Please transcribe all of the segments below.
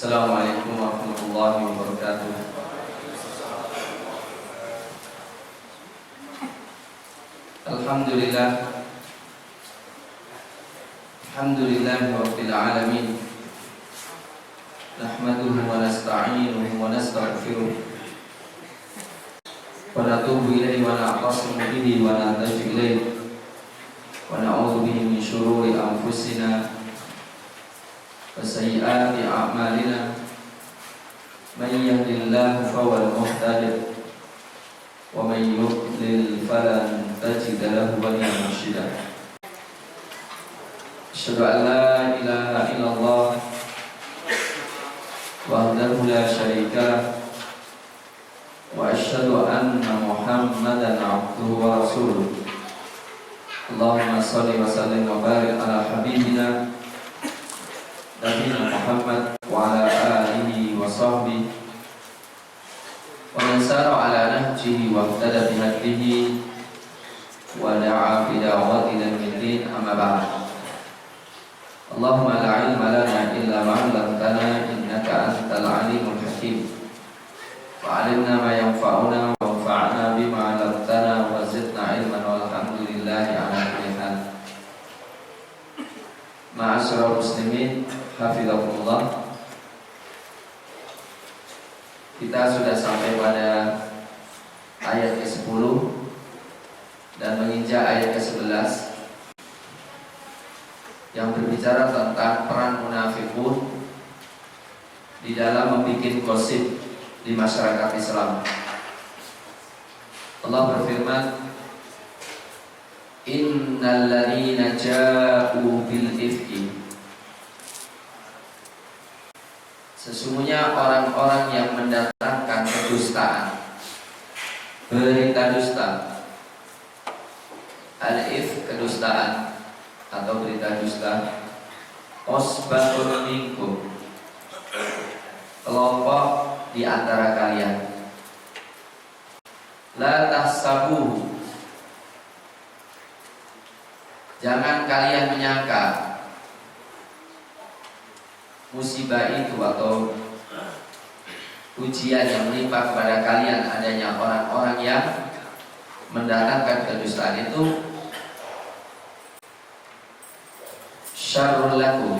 Assalamualaikum warahmatullahi wabarakatuh. Alhamdulillah, alhamdulillahi rabbil alamin. Nahmaduhu wa nasta'inuhu wa nastaghfiruh wa natubu ilaihi wa na'tasimu bihi wa nahtaju ilaihi wa na'udzu bihi min syururi anfusina wa sayyiati a'malina. Man yahdihillahu fahuwal muhtadi wa man yudlil falan tajida lahu waliyyan mursyida. Asyhadu an la ilaha illallah wahdahu la syarika lah wa asyhadu anna Muhammadan abduhu wa rasuluh. Allahumma shalli wa sallim wa barik ala habibina Nabiina Muhammad wa ala alihi wa sahbihi wa man sara ala nahjihi wa ihtada bi hadihi wa da'a bi da'watihi ila yaumil amma ba'd. Allahumma la ilma lana illa ma 'allamtana innaka antal alimul hakim. Wa 'allimna ma yanfa'una wa anfa'na bima 'allamtana wa zidna ilman walhamdulillahi 'ala kulli hal. Ma'asyiral muslimin, hafizakumullah. Kita sudah sampai pada ayat ke-10 dan menginjak ayat ke-11 yang berbicara tentang peran munafikun di dalam membuat gosip di masyarakat Islam. Allah berfirman, innal ladzina ja'u bil ifki, sesungguhnya orang-orang yang mendatangkan kedustaan, berita dusta. Al-if, kedustaan atau berita dusta. Osbatun minkum, kelompok di antara kalian. La tahsabuhu, jangan kalian menyangka musibah itu atau ujian yang menimpa kepada kalian adanya orang-orang yang mendatangkan kedustaan itu syarrul lakum,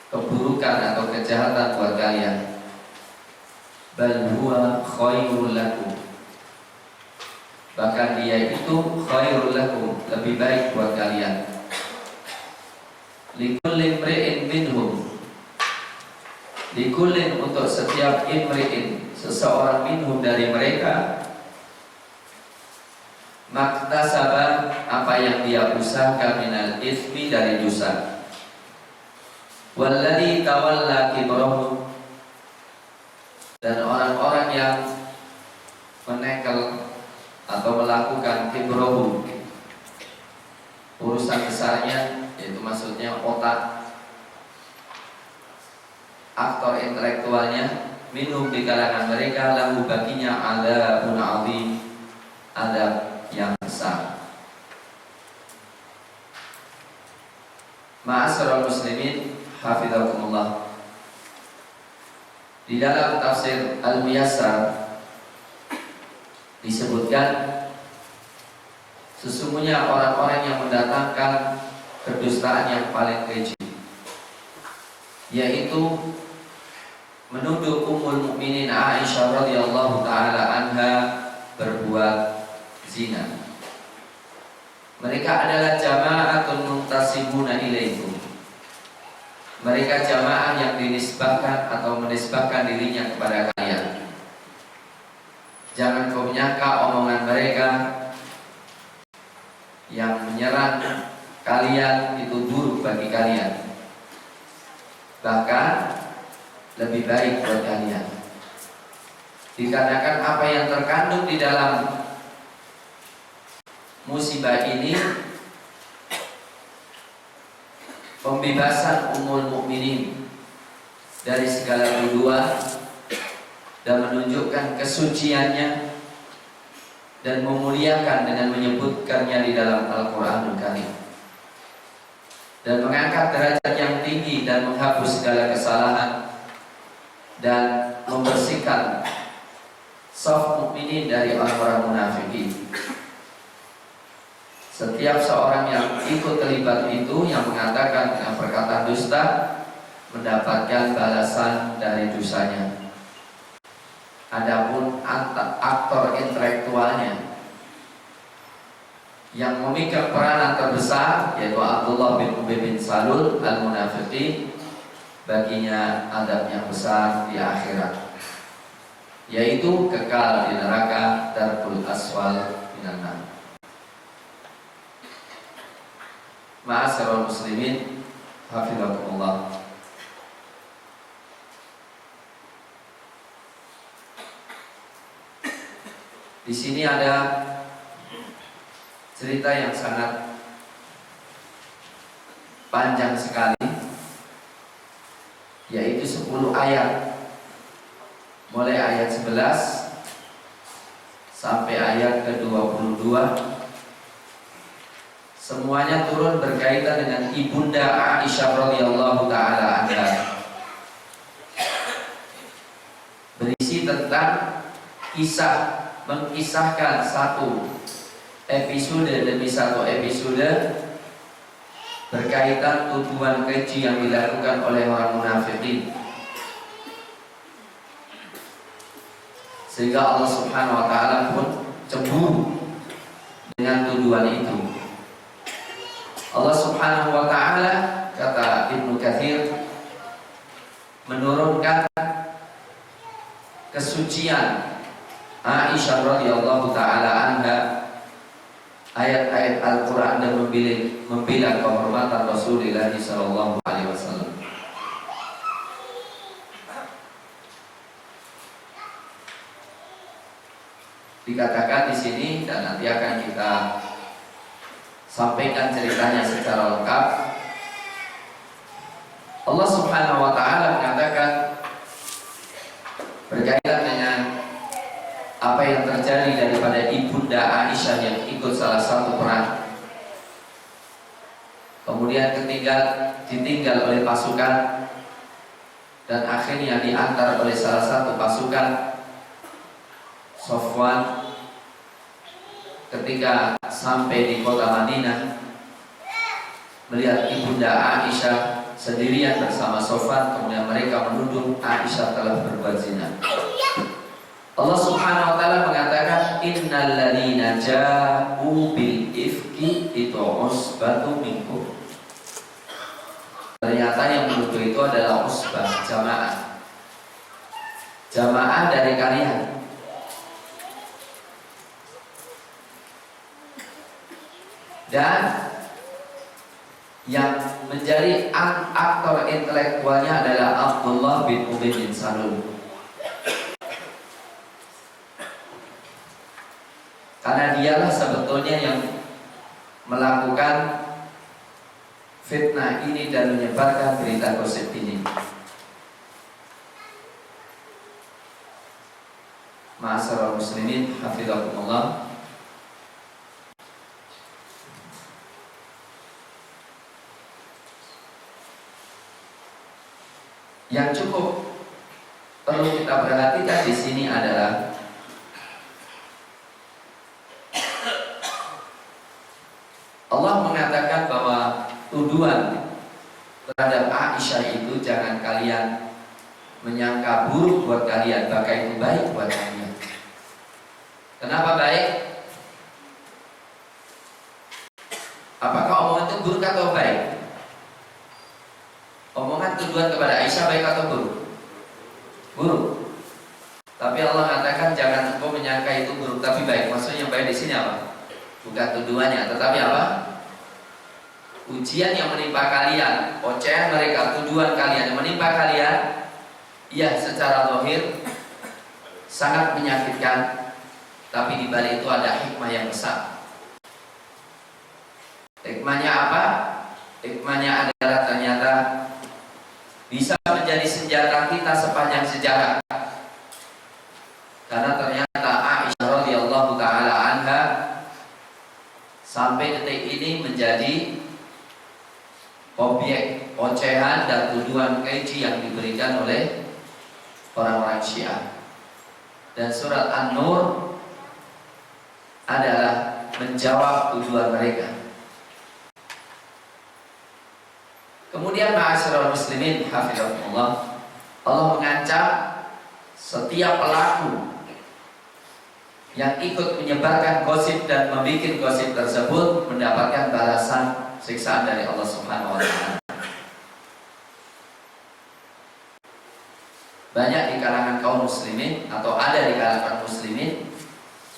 keburukan atau kejahatan buat kalian. Bal huwa khairul lakum, bahkan dia itu khairul lakum, lebih baik buat kalian. Likulli imri'in minhum, likullin, untuk setiap imri'in, seseorang minhum dari mereka, maktasaba, apa yang dia usahakan, minal itsmi, dari dosa. Walladzi tawalla kibrahu, dan orang-orang yang menekel atau melakukan kibrahu, urusan besarnya, yaitu maksudnya otak, aktor intelektualnya, minhum, di kalangan mereka, lahu, baginya adzabun adzim, adab yang besar. Ma'asyiral muslimin, hafizakumullah. Di dalam tafsir Al-Muyassar disebutkan, sesungguhnya orang-orang yang mendatangkan kedustaan yang paling keji, yaitu menuduh Ummul Mukminin Aisyah radhiyallahu taala anha berbuat zina. Mereka adalah jama'atun muntasibuna ilaikum, mereka jamaah yang dinisbahkan atau menisbahkan dirinya kepada kalian. Jangan kau menyangka omongan mereka yang menyerang kalian itu buruk bagi kalian, bahkan lebih baik buat kalian. Dikarenakan apa yang terkandung di dalam musibah ini, pembebasan Ummul Mukminin dari segala tuduhan dan menunjukkan kesuciannya dan memuliakan dengan menyebutkannya di dalam Al-Qur'anul Karim. dan mengangkat derajat yang tinggi dan menghapus segala kesalahan dan membersihkan saf mukminin dari orang-orang munafikin. Setiap seorang yang ikut terlibat itu, yang mengatakan dengan perkataan dusta, mendapatkan balasan dari dosanya. Adapun aktor intelektualnya yang memegang peranan terbesar, yaitu Abdullah bin Ubay bin Salul al-Munafiqi, baginya adab yang besar di akhirat, yaitu kekal di neraka Darul Aswal minan nar. Ma'asyiral muslimin, hafizakumullah. Di sini ada cerita yang sangat panjang sekali, yaitu 10 ayat, mulai ayat 11 sampai ayat ke-22. Semuanya turun berkaitan dengan ibunda Aisyah radhiyallahu taala anha. Berisi tentang kisah, mengkisahkan satu episode demi satu episode berkaitan tuduhan keji yang dilakukan oleh orang munafikin, sehingga Allah Subhanahu wa taala pun cemburu dengan tuduhan itu. Allah Subhanahu wa taala, kata Ibnu Katsir, menurunkan kesucian Aisyah radhiyallahu taala anha, ayat-ayat Al-Qur'an, dan membela kehormatan Rasulullah sallallahu alaihi wasallam. Dikatakan di sini, dan nanti akan kita sampaikan ceritanya secara lengkap. Allah Subhanahu wa taala mengatakan berkaitan dengan apa yang terjadi daripada ibunda Aisyah yang ikut salah satu perang, kemudian ditinggal oleh pasukan, dan akhirnya diantar oleh salah satu pasukan Safwan. Ketika sampai di kota Madinah, melihat ibunda Aisyah sendirian bersama Safwan, kemudian mereka menuduh Aisyah telah berbuat zina. Allah Subhanahu wa taala mengatakan, innal ladzina ja'u bil ifki itu usbatu minkum. Ternyata yang menuduh itu adalah usbah, jamaah dari kalian. Dan yang menjadi aktor intelektualnya adalah Abdullah bin Ubay bin Salul. Karena dialah sebetulnya yang melakukan fitnah ini dan menyebarkan berita gosip ini. Ma'asyiral muslimin, hafizakumullah. Yang cukup perlu kita perhatikan di sini adalah Allah mengatakan bahwa tuduhan terhadap Aisyah itu jangan kalian menyangka buruk buat kalian, bahkan itu baik buat kalian. Kenapa baik? Apakah omongan itu buruk atau baik? Omongan tuduhan kepada Aisyah baik atau buruk? Buruk. Tapi Allah katakan jangan engkau menyangka itu buruk tapi baik. Maksudnya yang baik di sini apa? Bukan tuduhannya, tetapi apa? Ujian yang menimpa kalian, ocehan mereka, tuduhan kalian yang menimpa kalian, ya secara zahir sangat menyakitkan, tapi di balik itu ada hikmah yang besar. Hikmahnya apa? Hikmahnya adalah ternyata bisa menjadi senjata kita sepanjang sejarah. Karena ternyata Aisyah radhiyallahu taala anha sampai detik ini menjadi objek ocehan dan tuduhan keji yang diberikan oleh orang-orang Syiah. Dan surat An-Nur adalah menjawab tuduhan mereka. Kemudian ma'asyiral muslimin hafizahumullah, Allah mengancam setiap pelaku yang ikut menyebarkan gosip dan membuat gosip tersebut mendapatkan balasan siksaan dari Allah Subhanahu wa taala. Banyak di kalangan kaum muslimin atau ada di kalangan muslimin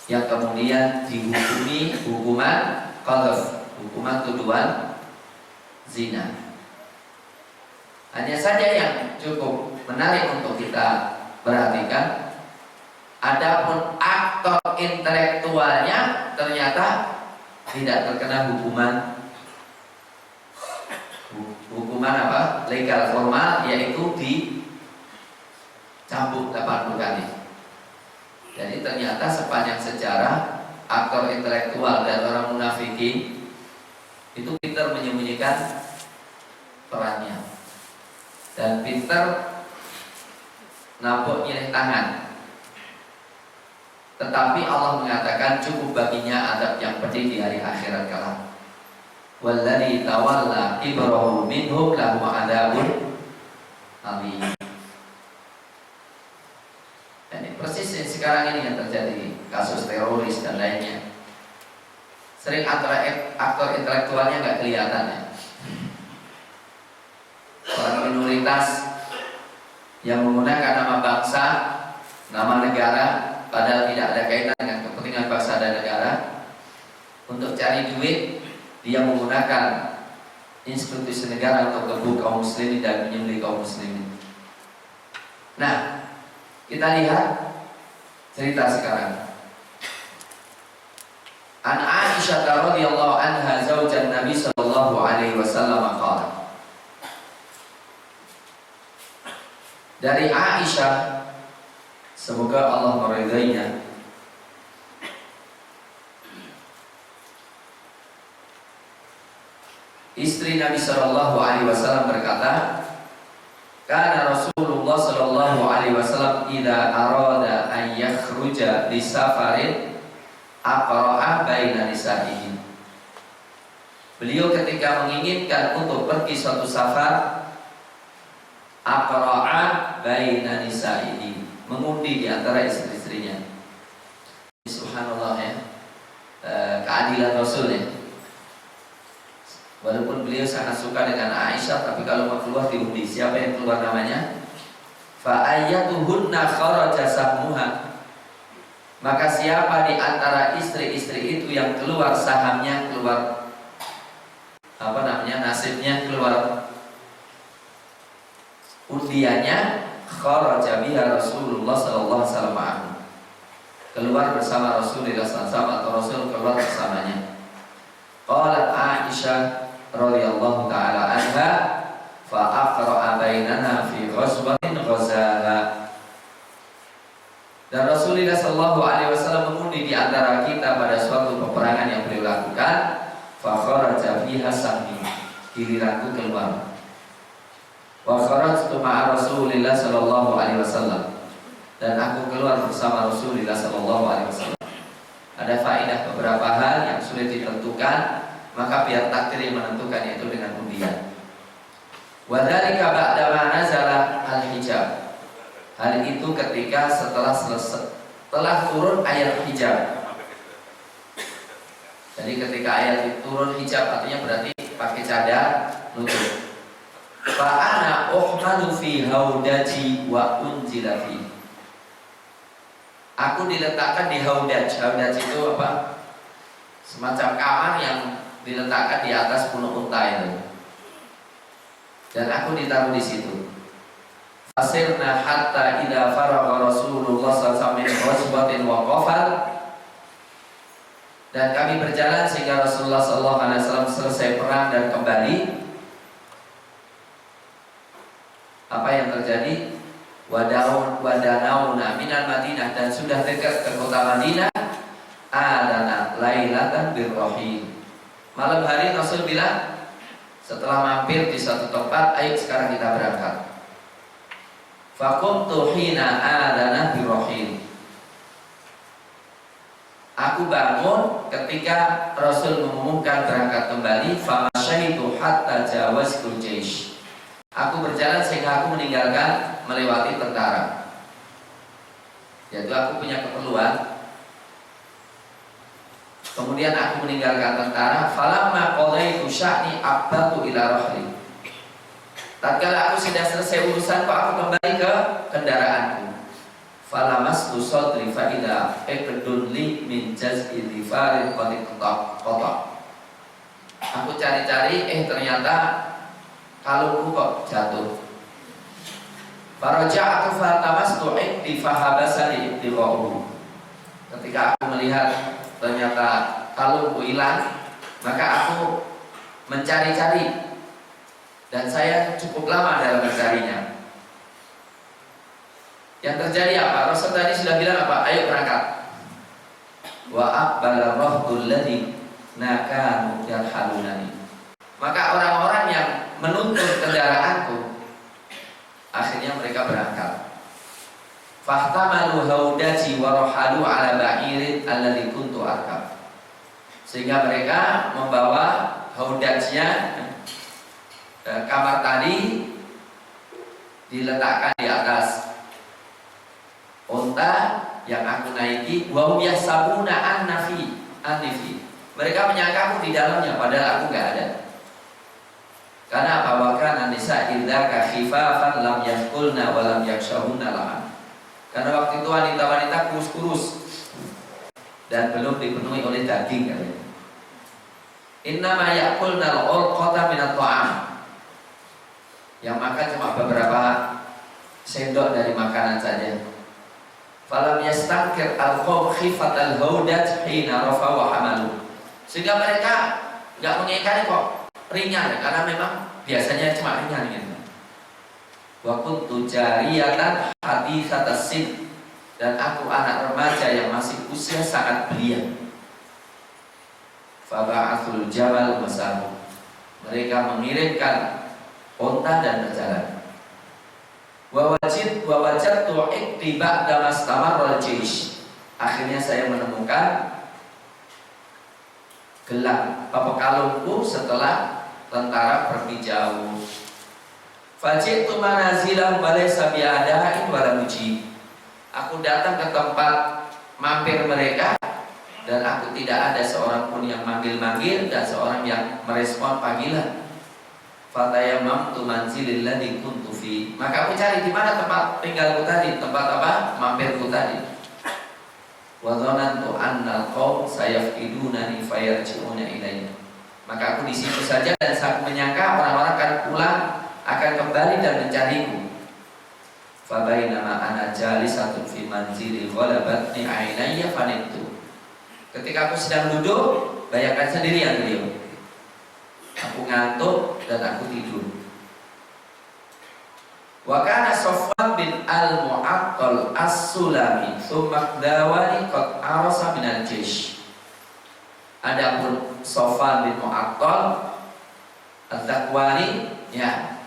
yang kemudian dihukumi hukuman qadzaf, hukuman tuduhan zina. Hanya saja yang cukup menarik untuk kita perhatikan, adapun aktor intelektualnya ternyata tidak terkena hukuman apa? Legal formal, yaitu dicambuk 80 kali. Jadi ternyata sepanjang sejarah aktor intelektual dan orang munafikin itu pintar menyembunyikan perannya dan pintar nampuk nyilih tangan. Tetapi Allah mengatakan cukup baginya adab yang pedih di hari akhirat kelak. Walladzi tawalla kibrahu minhum lahu adzabun alim. Dan persis sekarang ini yang terjadi, kasus teroris dan lainnya. Sering antara aktor intelektualnya nggak kelihatan ya. Orang minoritas yang menggunakan nama bangsa, nama negara, padahal tidak ada kaitan dengan kepentingan bangsa dan negara. Untuk cari duit, dia menggunakan institusi negara untuk gebuk kaum muslimin dan menyembelih kaum muslimin. Nah, kita lihat cerita sekarang. An Aisyah radhiyallahu anha zaujan Nabi sallallahu alaihi wasallam qala. Dari Aisyah, semoga Allah meridainya, istri Nabi sallallahu alaihi wasallam berkata, kana Rasulullah sallallahu alaihi wasallam idza arada an yakhruja li safarin aqra'a baina nisa'ihi. Beliau ketika menginginkan untuk pergi suatu safar, aqra'a baina nisa'ihi, mengundi di antara istri-istrinya. Subhanallah ya, keadilan Rasul ya. Walaupun beliau sangat suka dengan Aisyah, tapi kalau mau keluar diundi, siapa yang keluar namanya? Fa ayyatuhunna kharaja sahmuha, maka siapa di antara istri-istri itu yang keluar sahamnya, keluar apa namanya, nasibnya, keluar undiannya, kharaja biha Rasulullah sallallahu alaihi wasallam, keluar bersama Rasulullah sallallahu alaihi wasallam atau Rasul keluar bersamanya. Qalat Aisyah radhiyallahu taala anha, fa aqra'a bainana fi ghazwatin ghazaha. Dan Rasulullah sallallahu alaihi wasallam mengundi di antara kita pada suatu peperangan yang beliau lakukan, fa kharaja fiha sahmi, giliranku keluar. Wa kharajtu ma'a Rasulillah sallallahu alaihi wasallam, dan aku keluar bersama Rasulullah sallallahu alaihi wasallam. Ada faedah beberapa hal yang sulit ditentukan, maka biar takdir yang menentukan, yaitu dengan undian. Wa dzalika ba'da ma nazala al-hijab. Hal itu ketika setelah turun ayat hijab. Jadi ketika ayat itu turun hijab, artinya berarti pakai cadar nutup. Fa ana uhmadu fi haudaji wa unzila fi. Aku diletakkan di haudaj. Haudaj itu apa? Semacam kamar yang diletakkan di atas punuk unta itu. Dan aku ditaruh di situ. Fasirna hatta idza faragha Rasulullah sallallahu alaihi wasallam wa qafal. Dan kami berjalan sehingga Rasulullah sallallahu alaihi wasallam selesai perang dan kembali. Apa yang terjadi? Wadanauna minal Madinah, dan sudah dekat ke kota Madinah. Adana lailatan birrohim. Malam hari Rasul bilang, Setelah mampir di suatu tempat, ayo sekarang kita berangkat. Faqumtu hina adzana birrahil. Aku bangun ketika Rasul mengumumkan berangkat kembali. Famasyaitu hatta jawaztul jaish. Aku berjalan sehingga aku meninggalkan melewati tentara. Yaitu aku punya keperluan. Kemudian aku meninggalkan tentara. Falamma qadaitu sya'ni aqbaltu ila rahli. Tatkala aku sudah selesai urusanku, aku kembali ke kendaraanku. Falamastu sadri fa idza iqdun li min jaz'i dhifarin qad qata. Aku cari-cari, ternyata kalungku kok jatuh. Faraja'tu fatamastu iqdi fahabasani ibtighahu. Ketika aku melihat ternyata kalungku hilang, maka aku mencari-cari, dan saya cukup lama dalam mencarinya. Yang terjadi apa? Rasul tadi sudah bilang apa? Ayo berangkat. Wa aqbala rahdul ladzi nakanu yarhalunani. Maka orang-orang yang menuntun kendaraanku, akhirnya mereka berangkat. Fahtamalu haudaji wa rahalu ala ba'irin alladzi kuntu arkab. Sehingga mereka membawa haudajnya, kamar tadi, diletakkan di atas unta yang aku naiki. Wa hum yahsabuna annafi. Mereka menyangka aku di dalamnya, padahal aku enggak ada. Karena apa? Wa kana nisa idza khifafan lam yaqulna wa lam yakshahunna laha. Karena waktu itu wanita-wanita kurus-kurus dan belum dipenuhi oleh daging katanya. Innama yaqulna al-urqata min at-ta'am. Yang makan cuma beberapa sendok dari makanan saja. Falam yastankir al-qawm khifat al-haudat hina rafa wa hamalu. Sehingga mereka enggak mengingkari kok ringan, karena memang biasanya cuma ringan gitu. Wa kuntu jariyatan haditsatas sin, dan aku anak remaja yang masih usia sangat belia. Fa ba'athul jamal masahu. Mereka mengirimkan unta dan berjalan. Wa wajadtu iqtiba damastamar al-jaish. Akhirnya saya menemukan gelang kalungku setelah tentara pergi jauh. Fajitu manazilahu balaysa bi'ada'in wala muji. Aku datang ke tempat mampir mereka, dan aku tidak ada seorang pun yang manggil-manggil dan seorang yang merespon panggilan. Fatayammamtu manzilil ladzi kuntu fi. Maka aku cari di mana tempat tinggalku tadi, tempat apa? Mampirku tadi. Wa dhanantu anna al-qaum sayafqidunani fayarji'una ilayya. Maka aku di situ saja, dan saya menyangka orang-orang akan pulang, akan kembali dan mencariku. Fa bainama ana jalisatun fi manzili ghalabatni ainayya fanittu. Ketika aku sedang duduk, bayangkan sendiri yang beliau. Aku ngantuk dan aku tidur. Wa kana Safwan bin al-Mu'attal as-Sulami tsumma dawani qad arasa min al-jaish. Adapun Safwan bin Mu'attal az-Zakwani, ya,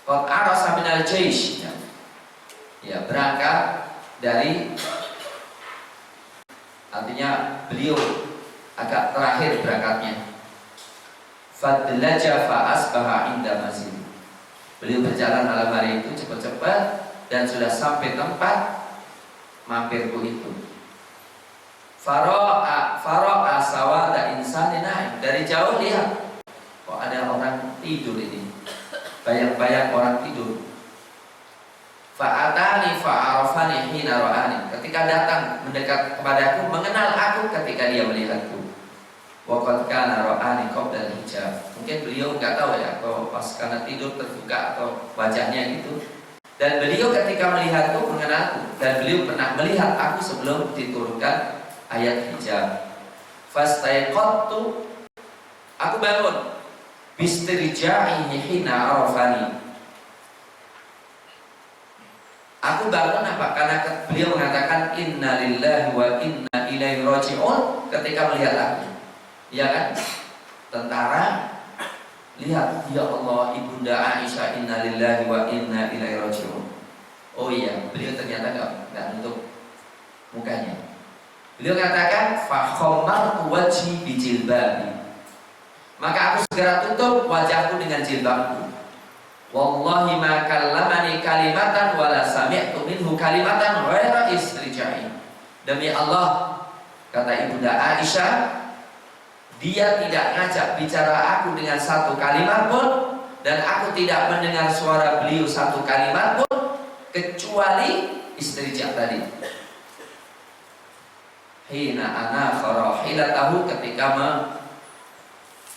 qad arasa min al-jaish, ya, berangkat dari, artinya beliau agak terakhir berangkatnya. Fadlaja fa asbaha inda masjid. Beliau berjalan malam hari itu cepat-cepat dan sudah sampai tempat mampirku itu. Faro'a sawada insani naim. Dari jauh lihat, kok ada orang tidur ini, bayang-bayang orang tidur. Fa'atani fa'arafani hina ra'ani. Ketika datang mendekat kepadaku, mengenal aku ketika dia melihatku. Wa qad kana ra'ani qabla al-hijab. Mungkin beliau enggak tahu ya, kalau pas karena tidur terbuka atau wajahnya gitu. Dan beliau ketika melihatku mengenalku, dan beliau pernah melihat aku sebelum diturunkan ayat hijab. Fastaiqattu, aku bangun. Bistirja'ihi hina arafani. Aku bangun apa? Karena beliau mengatakan inna lillahi wa inna ilaihi raji'un ketika melihat aku. Ya kan? Tentara lihat, ya Allah, Ibunda Aisyah, innalillahi wa inna ilaihi raji'un. Oh iya, beliau ternyata nggak nutup mukanya. Beliau katakan, fa khammartu wajhi bi jilbabi, maka aku segera tutup wajahku dengan jilbabku. Wallahi ma kallamani kalimatan wala sami'tu minhu kalimatan ghaira istirja'i. Demi Allah, kata Ibunda Aisyah, dia tidak ngajak bicara aku dengan satu kalimat pun, dan aku tidak mendengar suara beliau satu kalimat pun, kecuali istirja tadi. Hina ana farahilatahu, ketika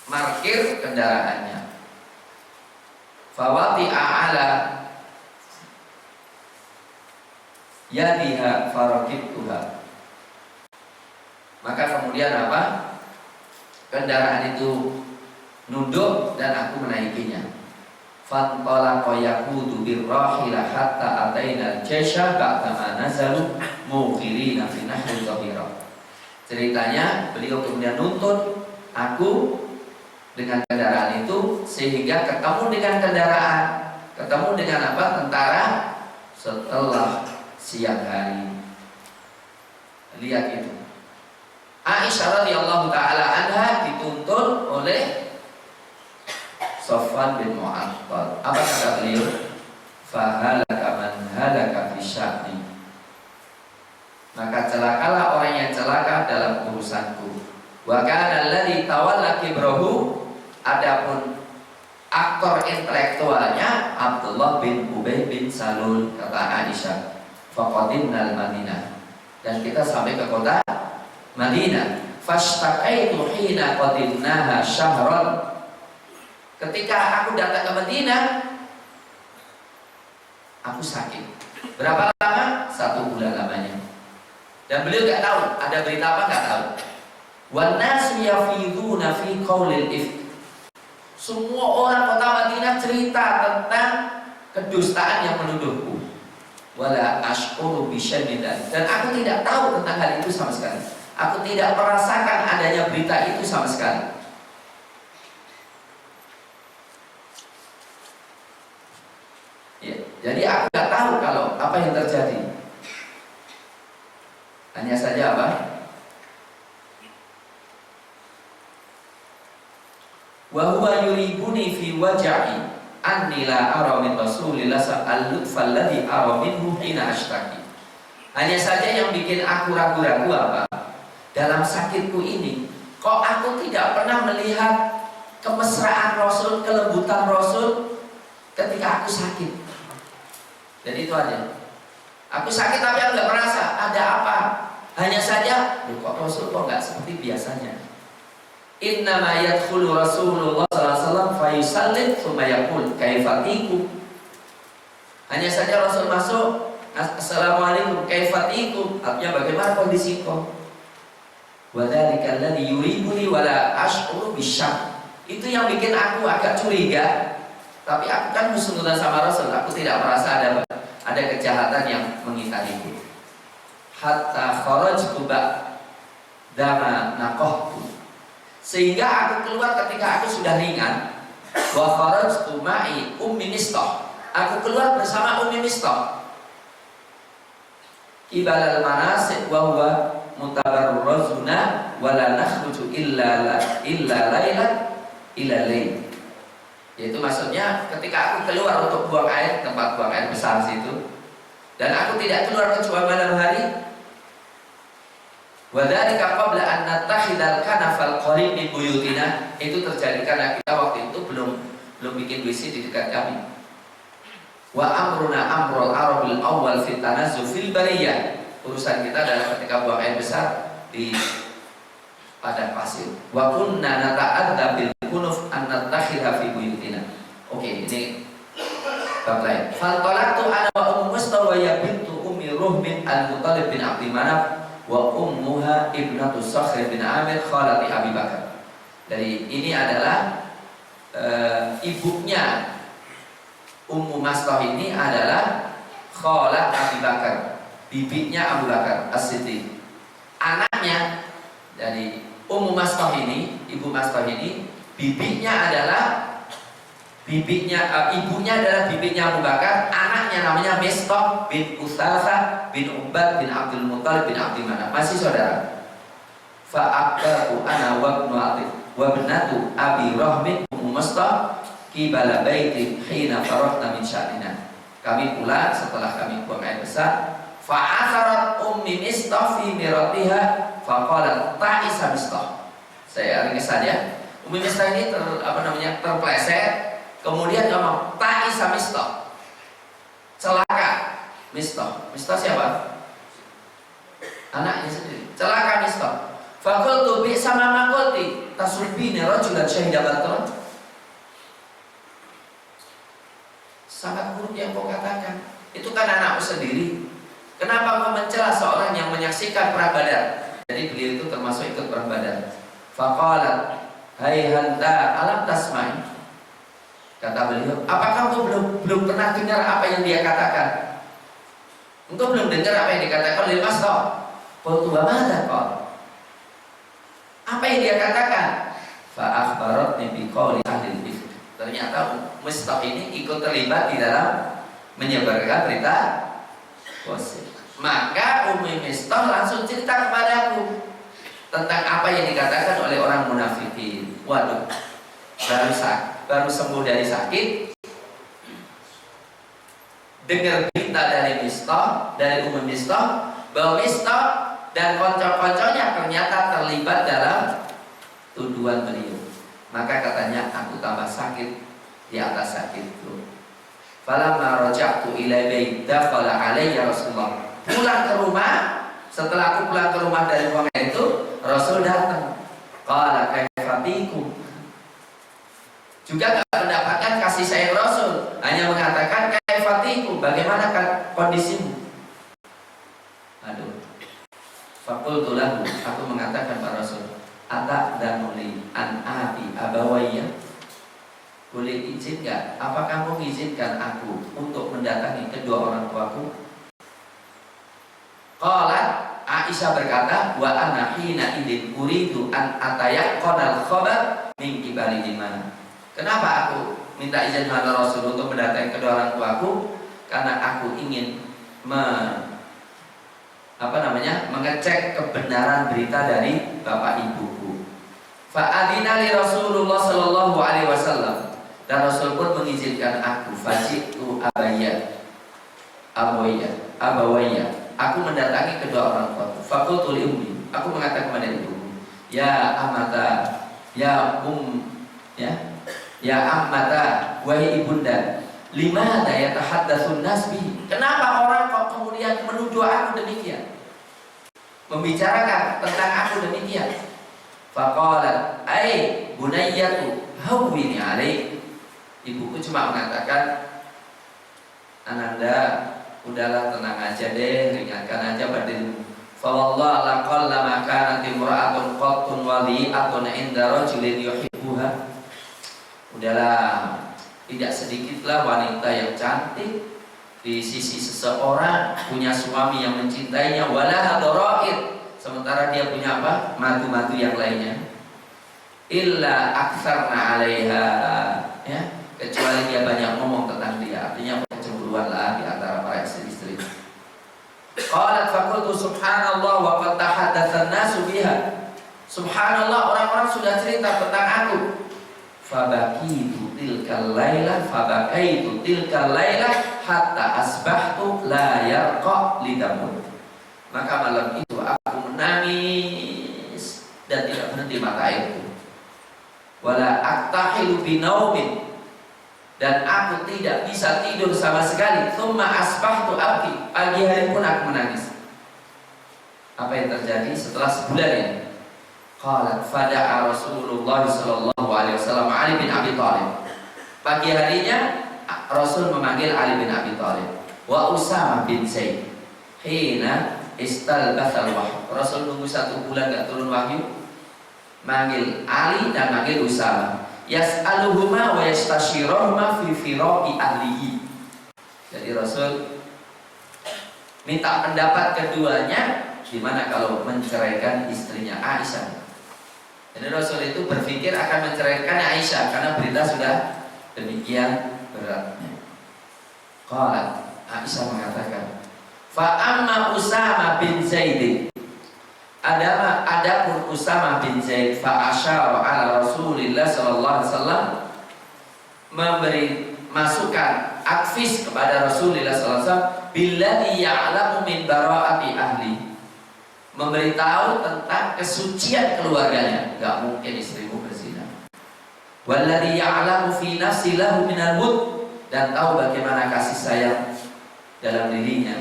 memarkir kendaraannya. Fawati'a ala yadiha farakibtuha, maka kemudian apa? Kendaraan itu nunduk dan aku menaikinya. Fantalaqa yaqudu birrahilah hatta ataina al-jaysha ba'dama nazalu muqirina fi nahri dhahira. Ceritanya, beliau kemudian nuntun aku dengan kendaraan itu sehingga ketemu dengan kendaraan, ketemu dengan apa? Tentara setelah siang hari. Lihat itu. Aisyah radhiyallahu taala anha dituntun oleh Safwan bin Mu'attal. Apa kata beliau? Fahalaka man halaka fi sya'ni, maka celakalah orang yang celaka dalam urusanku. Wa kana alladhi tawalla kibrahu, adapun aktor intelektualnya Abdullah bin Ubay bin Salul, kata Aisyah. Faqadimnal Madinah, dan kita sampai ke kota Madinah. Fashtaqaitu hina qadimnaha syahran, ketika aku datang ke Madinah aku sakit. Berapa lama? 1 bulan lamanya. Dan beliau gak tahu ada berita apa, gak tahu. Wan nasu yafiduna fi qaulil ifk, semua orang kota Madinah cerita tentang kedustaan yang menuduhku. Wala ashkuru bisyai'in, dan aku tidak tahu tentang hal itu sama sekali. Aku tidak merasakan adanya berita itu sama sekali. Ya, jadi aku tidak tahu kalau apa yang terjadi. Hanya saja apa? Wa huwa yuribuni fi waj'i anni la ara min Rasulillah al-lutfa alladhi ara minhu hina ashtaki. Hanya saja yang bikin aku ragu-ragu apa? Dalam sakitku ini, kok aku tidak pernah melihat kemesraan Rasul, kelembutan Rasul ketika aku sakit. Dan itu aja. Aku sakit tapi aku nggak merasa ada apa. Hanya saja, kok Rasul kok nggak seperti biasanya. Innama yadkhulu Rasulullah sallallahu alaihi wasallam fayusallim tsumma yaqul kaifatikum. Hanya saja Rasul masuk, assalamualaikum kaifatikum, artinya bagaimana kondisiku. Wa dzalika alladhi yuribuni wala ash'uru bisyaq. Itu yang bikin aku agak curiga. Tapi aku kan husnudzan sama Rasul, aku tidak merasa ada kejahatan yang mengitariku. Hatta kharajtu ba'dama naqahtu, sehingga aku keluar ketika aku sudah ringan. Wa kharajtu ma'i ummi Mistah, aku keluar bersama Ummi Mistah. Ibalal manasik wa huwa mutabarrazuna wa la nakhruju illa lailan ila lail. Yaitu maksudnya ketika aku keluar untuk buang air, tempat buang air besar situ, dan aku tidak keluar kecuali malam hari. Wa dzalika qabla an nattakhidal kanafal qarib min buyutina. Itu terjadi karena kita waktu itu belum bikin WC di dekat kami. Wa amruna amrul arabil awwal fit tanazzu fil bariyah. Urusan kita adalah ketika buang air besar di padang pasir. Wa kunna nata'adda bil kunuf an nattakhidha fi buyutina. Oke, ini bab lain. Fantalaqtu ana wa ummu Mustah wa ya bintu ummi Ruhmin al-Muttalib bin Abdi Manaf wa ummuha ibnatu Sakhr bin Amir khalati Abi Bakar. Dari ini adalah ibunya Ummu Mastah ini adalah khalat Abi Bakar, bibinya Abu Bakar As-Siddiq. Anaknya dari Ummu Mastah ini, Ibu Mastah ini, bibinya adalah Ibunya adalah bibinya Abu Bakar, anaknya namanya Mistah bin Utsafah bin Ubad bin Abdul Muthalib bin Abdi Manaf, masih saudara. Fa'aqatu ana wa ibnatu Abi Rahmin Mustah qibala baiti hina faradna min sya'nina. Kami pulang setelah kami buang air besar. Fa'atharat ummi Mistah fi miratiha faqalat ta'isa Mistah. Saya ringkas saja. Ummi Mistah ini terpleset. Kemudian ngomong ta'isa Mistah, celaka Mistah. Mistah siapa? Anaknya sendiri. Celaka Mistah. Fakultu bi sama makulti tasubini rajulan syahidah batron. Sangat buruk yang kau katakan. Itu kan anakmu sendiri. Kenapa kau mencela seorang yang menyaksikan perang Badar? Jadi beliau itu termasuk ikut perang Badar. Faqalat hai hanta alam tasma'i. Kata beliau, apakah engkau belum pernah dengar apa yang dia katakan? Engkau belum dengar apa yang dikatakan oleh Mistah? Qultu wa madza qala? Apa yang dia katakan? Fa akhbaratni bi qawli ahli al-ifk. Ternyata Mistah ini ikut terlibat di dalam menyebarkan berita gosip. Maka Ummi Mistah langsung cerita kepadaku tentang apa yang dikatakan oleh orang munafikin. Waduh, baru sembuh dari sakit, dengar berita dari Mistah, dari Ummi Mistah, bahwa Mistah dan konco-konconya ternyata terlibat dalam tuduhan beliau. Maka katanya, aku tambah sakit di atas sakitku. Falamma raja'tu ila bait dakhala alayya Rasulullah. Pulang ke rumah, setelah aku pulang ke rumah dari buang itu, Rasul datang. Qala kaifa bikum? Juga tidak mendapatkan kasih sayang Rasul, hanya mengatakan kaifa bikum, bagaimana kondisimu? Aduh. Faqultu lahu, aku mengatakan pada Rasul, ata'dhanuli an abi abawayya. Boleh izin gak? Apa kamu mengizinkan aku untuk mendatangi kedua orang tuaku? Qalat, Aisyah berkata, wa ana hina idin uridu an atayaqqanal khabar min qibali dimana. Kenapa aku minta izin kepada Rasul untuk mendatangi kedua orang tuaku? Karena aku ingin mengecek kebenaran berita dari bapak ibuku. Fa'adina li Rasulullah sallallahu alaihi wasallam. Dan Rasul pun mengizinkan aku. Fajitu abawayya. Aku mendatangi kedua orang tuaku. Faqultu li ummi. Aku mengatakan kepada ibuku, ya amata, ya ammata, wahai ibunda, limada yatahaddatsun nas bihi? Kenapa orang kok kemudian menuduh aku demikian? Membicarakan tentang aku demikian. Faqalat, ai bunayyatu hawwini alaik. Ibuku cuma mengatakan, ananda, udahlah tenang aja deh, ringankan aja badanmu. Fa wallah laqad lama kanat imra'atun qattun wali'atun 'inda rajulin yuhibbuha. Udahlah, tidak sedikitlah wanita yang cantik di sisi seseorang, punya suami yang mencintainya, wala darair, sementara dia punya apa? Madu-madu yang lainnya. Illa aktsarna 'alaiha, ya, kecuali dia banyak ngomong tentang dia, artinya kecemburuan lah di antara para istri-istri. Qalat faqultu subhanallah wa qad tahaddatsan nasu biha. Subhanallah, orang-orang sudah cerita tentang aku. Fabakaitu tilkal laila hatta asbahtu la yarqa lidamun. Maka malam itu aku menangis dan tidak berhenti mata airku. Wala aktahilu binaumin, dan aku tidak bisa tidur sama sekali. Tsumma asbahtu abki, pagi hari pun aku menangis. Apa yang terjadi setelah sebulan ini? Qalat fada'a Rasulullah sallallahu alaihi wasallam Ali bin Abi Thalib. Pagi harinya Rasul memanggil Ali bin Abi Thalib wa Usamah bin Zaid. Hina istalbathal wahyu. Rasul nunggu 1 bulan gak turun wahyu, manggil Ali dan manggil Usamah. Yas'aluhuma wa yastashiruhuma fi firaqi ahlihi. Jadi Rasul minta pendapat keduanya gimana kalau menceraikan istrinya Aisyah. Jadi Rasul itu berpikir akan menceraikan Aisyah karena berita sudah demikian beratnya. Qalat, Aisyah mengatakan, fa amma Usama bin Zaid, adapun Usama bin Zaid, fa asyara ala Rasulillah sallallahu alaihi wasallam, memberi masukan advis kepada Rasulullah sallallahu alaihi wasallam, billadzi ya'lamu min bara'ati ahli, memberitahu tentang kesucian keluarganya, enggak mungkin istrimu berzina. Walladzi ya'lamu fi nafsi lahu minal mut, dan tahu bagaimana kasih sayang dalam dirinya.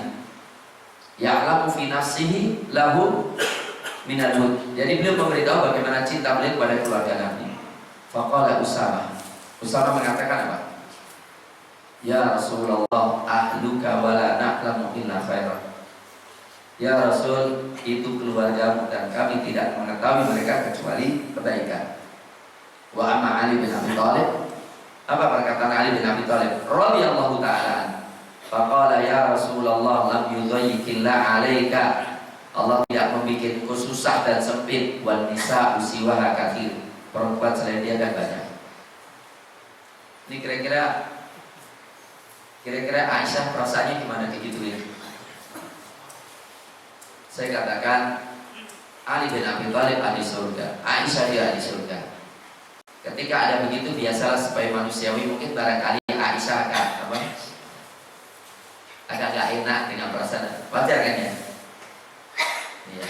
Ya'lamu fi nafsihi lahu minal mut. Jadi beliau memberitahu bagaimana cinta beliau kepada keluarga Nabi. Faqala Usama mengatakan apa? Ya Rasulullah, ahluka wala na'lamu illa khairan. Ya Rasul, itu keluargamu dan kami tidak mengetahui mereka kecuali kebaikan. Wa amma Ali bin Abi Thalib, apa perkataan Ali bin Abi Thalib radhiyallahu ta'ala, faqala ya Rasulullah, lam yudhayyikillah 'alaika, Allah tidak membuat kau susah dan sempit, wan nisa usiwaha katsir, perempuan selain dia kan banyak. Ini kira-kira Aisyah perasaannya gimana digituin? Saya katakan Ali bin Abi Thalib ahli surga, Aisyah dia ahli surga. Ketika ada begitu, biasalah supaya manusiawi, mungkin barangkali Aisyah akan apa? Agak gak enak dengan perasaan. Wajar kan ya? Iya.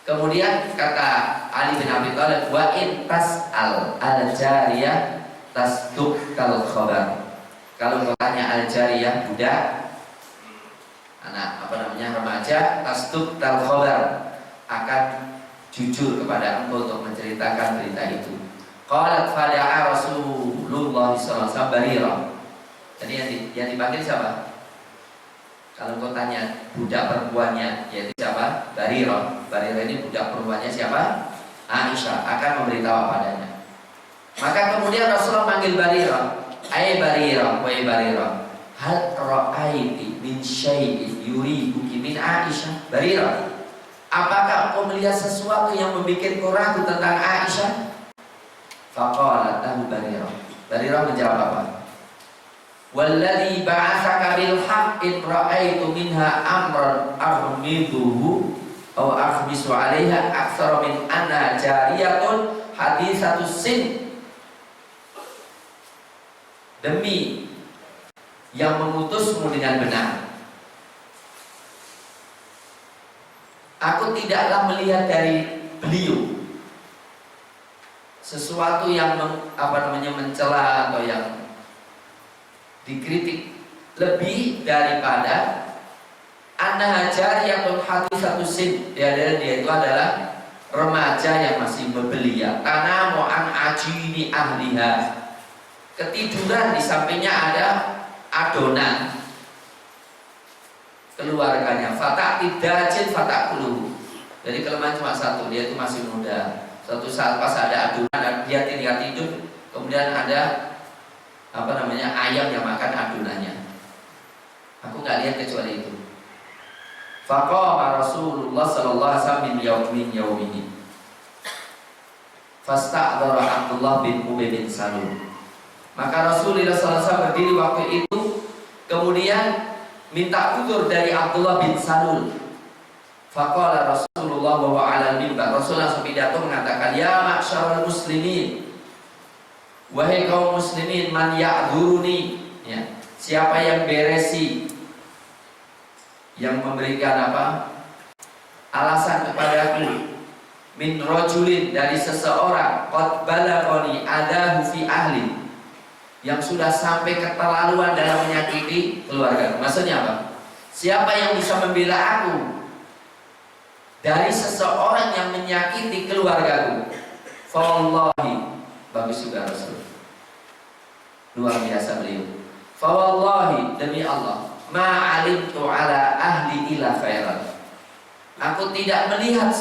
Kemudian kata Ali bin Abi Thalib, wa in tas'al al-jariyah tasduqal khabar. Kalau bertanya al-jariyah, budak, anak remaja, tasduqal khabar, akan jujur kepada engkau untuk menceritakan berita itu. Qalat fada'a Rasulullah sallallahu alaihi wasallam Barirah. Jadi yang dipanggil siapa? Kalau engkau tanya budak perempuannya, yaitu siapa? Barirah. Barirah ini budak perempuannya siapa? Aisyah, akan memberitahu padanya. Maka kemudian Rasulullah manggil Barirah. Ai Barirah, wahai Barirah, hal ra'aiti min syai'in yuribuki min Aisyah? Barirah, apakah engkau melihat sesuatu yang membuat kau ragu tentang Aisyah? Faqalat lahu Barirah. Barirah menjawab apa? Walladzi ba'atsaka bil haqqin ra'aitu minha amran aghmiduhu aw aghmisu 'alaiha aktsara min anna jariyatun haditsatus sin. Demi yang mengutusmu dengan benar, aku tidaklah melihat dari beliau sesuatu yang mencela atau yang dikritik lebih daripada anna jariyatun haditsatus sin. Dia itu adalah remaja yang masih bebelia, tanamu an ajini ahliha, ketiduran di sampingnya ada adonan keluarganya. Fatak tidajin fatak kulu. Jadi kelemahan cuma satu, dia itu masih muda. Suatu saat pas ada adonan, dia tinggal tidur, kemudian ada ayam yang makan adonannya. Aku nggak lihat kecuali itu. Faqama Rasulullah sallallahu alaihi wasallam min yaumihi fasta'dhara Abdullah bin Ubay bin Salul. Maka Rasulullah SAW berdiri waktu itu, kemudian minta uzur dari Abdullah bin Salul. Faqala Rasulullah wa ala al-mimbar, Rasulullah langsung pidato mengatakan, ya ma'syarul muslimin, wahai kaum muslimin, man ya'dzuruni, ya, siapa yang beresi, yang memberikan alasan kepadaku, min rajulin, dari seseorang, qad balaghani adahu fi ahli, yang sudah sampai keterlaluan dalam menyakiti keluarga. Maksudnya apa? Siapa yang bisa membela aku dari seseorang yang menyakiti keluargaku? Fawallahi, bagus juga Rasul, luar biasa beliau. Fawallahi, demi Allah, ma'alimtu ala ahli ila khairan, aku tidak melihat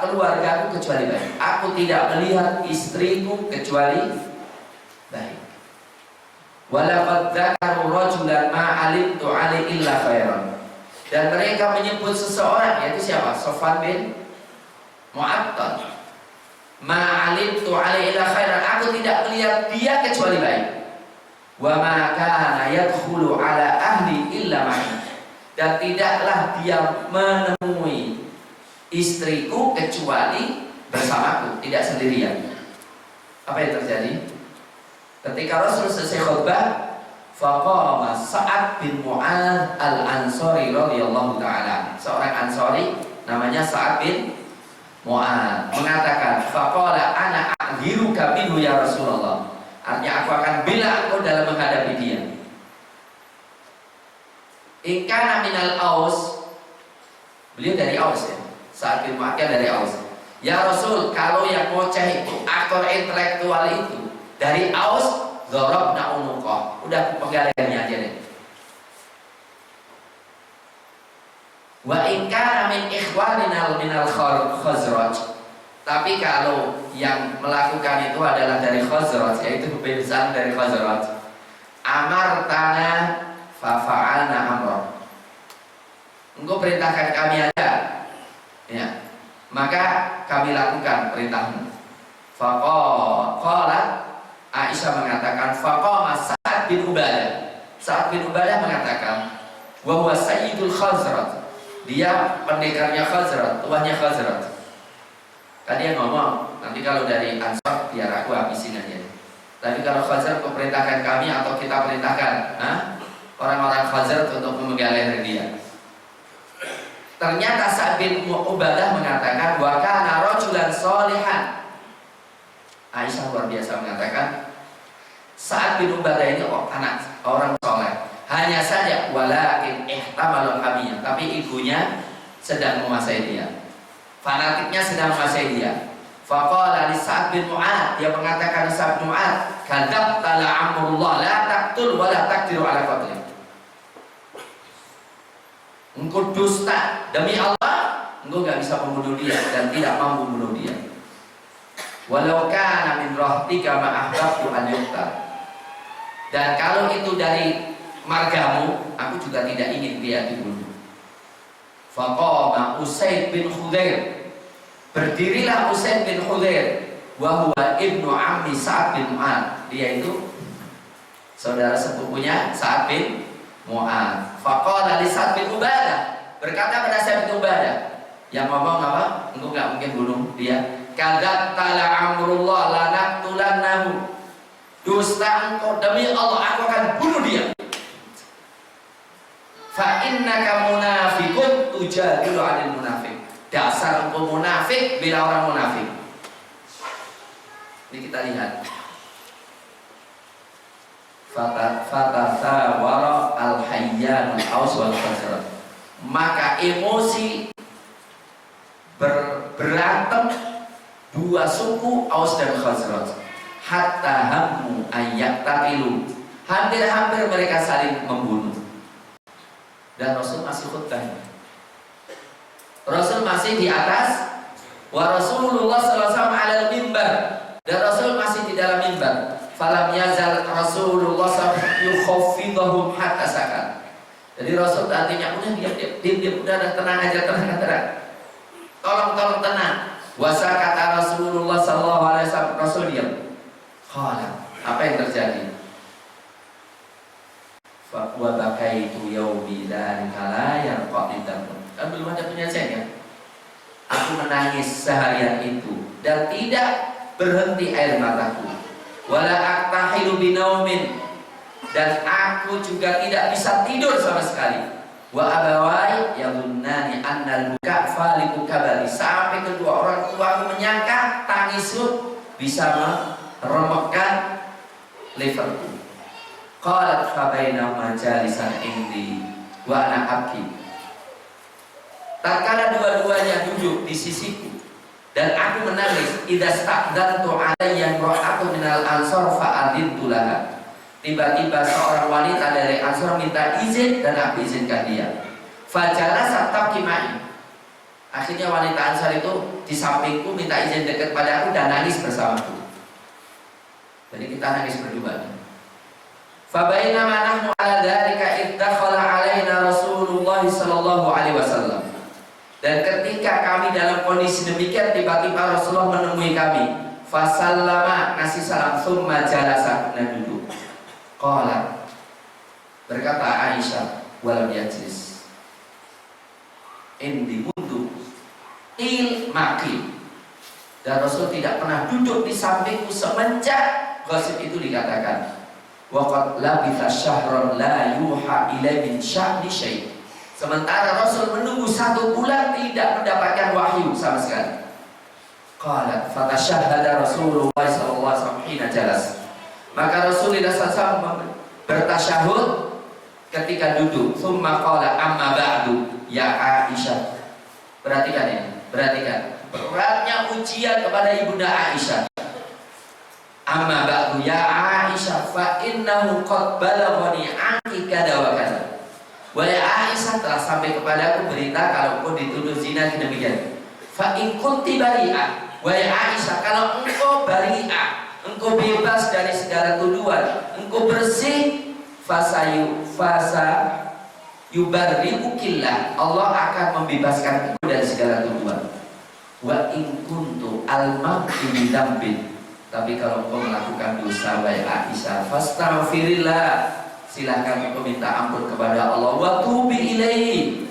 keluargaku kecuali baik. Aku tidak melihat istriku kecuali baik. Walaqad dzakaru rajulan ma 'alimtu 'alaihi illa khairan. Dan mereka menyebut seseorang, yaitu siapa? Sofwan bin Mu'attal. Ma 'alimtu 'alaihi illa khairan. Aku tidak melihat dia kecuali baik. Wa ma kana yadkhulu ala ahli illa ma'i. Dan tidaklah dia menemui istriku kecuali bersamaku, tidak sendirian. Apa yang terjadi? Ketika Rasul selesai khutbah, faqama Sa'ad bin Mu'adz al-Ansari radhiyallahu ta'ala. Seorang Ansari namanya Sa'ad bin Mu'adz mengatakan, faqala ana a'dhiruka minhu ya Rasulullah. Artinya aku akan bela engkau dalam menghadapi dia. In kana minal Aus, beliau dari Aus ya. Sa'ad bin Mu'adz dari Aus. Ya Rasul, kalau yang ngoceh itu, aktor intelektual itu dari Aus, darabna unuqah. Udah aku pegang lehernya aja deh. Wa in kana min ikhwanina minal Khazraj. Tapi kalau yang melakukan itu adalah dari Khazraj, yaitu pembezaan dari Khazraj, amartana fa fa'alna amra. Engkau perintahkan kami aja, ya, maka kami lakukan perintahmu. Faqala Aisyah mengatakan, faqama Sa'ad bin Ubadah. Sa'ad bin Ubadah mengatakan, wa huwa sayyidul Khazraj. Dia pendekarnya Khazraj, tuannya Khazraj. Tadi yang ngomong, nanti kalau dari Ansar biar aku habisin aja. Tapi kalau Khazraj kau perintahkan kami atau kita perintahkan orang-orang Khazraj untuk memegang leher dia. Ternyata Sa'ad bin Ubadah mengatakan, wa kana rajulan sholihan. Aisyah luar biasa mengatakan, Sa'ad bin Ubadah ini anak orang soleh. Hanya saja walakin ihtamalul hamiyah, tapi ibunya sedang menguasai dia. Fanatiknya sedang menguasai dia. Faqala li Sa'ad bin Mu'adz, dia mengatakan Sa'ad bin Mu'adz, kadzabta la amrullah la taqtul wa la taqdiru ala qatli. Engkau dusta, demi Allah engkau gak bisa membunuh dia dan tidak mampu membunuh dia. Walau kana min rahtika ma ahbabtu an yuqtal. Dan kalau itu dari margamu, aku juga tidak ingin dia dibunuh. Faqama Usaid bin Khudair. Berdirilah Usaid bin Khudair, wa huwa ibnu ammi Sa'ad bin Mu'adz. Dia itu saudara sepupunya Sa'ad bin Mu'adz. Faqala li Sa'ad bin Ubadah, berkata pada Sa'ad bin Ubadah, yang ngomong apa? Engkau enggak mungkin bunuh dia. Kadzabta la amrullah la naqtulannahu. Dusta engkau, demi Allah aku akan bunuh dia. Fa innaka munafiqun tujadilu 'anil munafiq. Dasar engkau munafik bila orang munafik. Ini kita lihat. Fatasawara al-hayyan al-aus wal khazraj. Maka emosi berantem dua suku Aus dan Khazraj. Hatta hammu ayyaqtatilu. Hampir-hampir mereka saling membunuh. Dan Rasul masih khutbah. Rasul masih di atas, wa Rasulullah sallallahu alaihi wasallam 'alal mimbar, dan Rasul masih di dalam mimbar. Falam yazal Rasulullah sallallahu alaihi wasallam yukhaffidhum hatta sakat. Jadi Rasul artinya udah diam, udah tenang aja, tenang. Tolong tenang. Wa sakata Rasulullah sallallahu alaihi wasallam, Rasul diam. Qala, apa yang terjadi? Wa bakaitu yaumi dzalika la yarqa'idakum. Kan belum ada penyelesaiannya. Aku menangis seharian itu dan tidak berhenti air mataku. Wala aqtahilu binaumin, dan aku juga tidak bisa tidur sama sekali. Wa abawai yadunnani annal buka faliku kabali. Sampai kedua orang tuaku menyangka tangisku bisa meremukkan liverku. Qalat fa baina majalisan indi wa ana abki. Tatkala dua-duanya duduk di sisiku dan aku menangis, idza staqdantu alayya ra'atu minal ansar fa adintu laha. Tiba-tiba seorang wanita dari Ansar minta izin dan aku izinkan dia. Fajalasat tabki ma'i. Akhirnya wanita Ansar itu di sampingku minta izin dekat pada aku dan nangis bersamaku. Jadi kita nangis berdua. Fabainama nahnu ala dzalika iddakhala alaina Rasulullah sallallahu alaihi wasallam. Dan ketika kami dalam kondisi demikian, tiba-tiba Rasulullah menemui kami. Fasallama, ngasih salam, summa jalasa, dan duduk. Qala, berkata Aisyah, walam yajlis, indi mundu il maki, dan Rasul tidak pernah duduk di sampingku semenjak gosip itu dikatakan. Waqad labitha syahron la yuha ilaihi min sya'ni syai'. Sementara Rasul menunggu 1 bulan tidak mendapatkan wahyu sama sekali. Qalat fatashahhada Rasulullah sallallahu alaihi wasallam hina jalas. Maka Rasulullah SAW bertasyahud ketika duduk. Tsumma qala amma ba'du ya Aisyah. Perhatikan ini, perhatikan. Beratnya ujian kepada Ibunda Aisyah. Amma ba'du ya Aisyah fa innahu qad balaghani anki kada wa kada. Wahai Aisyah, telah sampai kepadaku berita kalau engkau dituduh zina demikian. Fa in kunti bari'ah, wahai Aisyah, kalau engkau bari'ah, engkau bebas dari segala tuduhan, engkau bersih, fasa yubarri'ukillah, Allah akan membebaskan engkau dari segala tuduhan. Wa in kuntu al-mabti bidambin, tapi kalau engkau melakukan dosa, wahai Aisyah, fastaghfirillah, silahkan engkau minta ampun kepada Allah. Wa tubi ilaihi,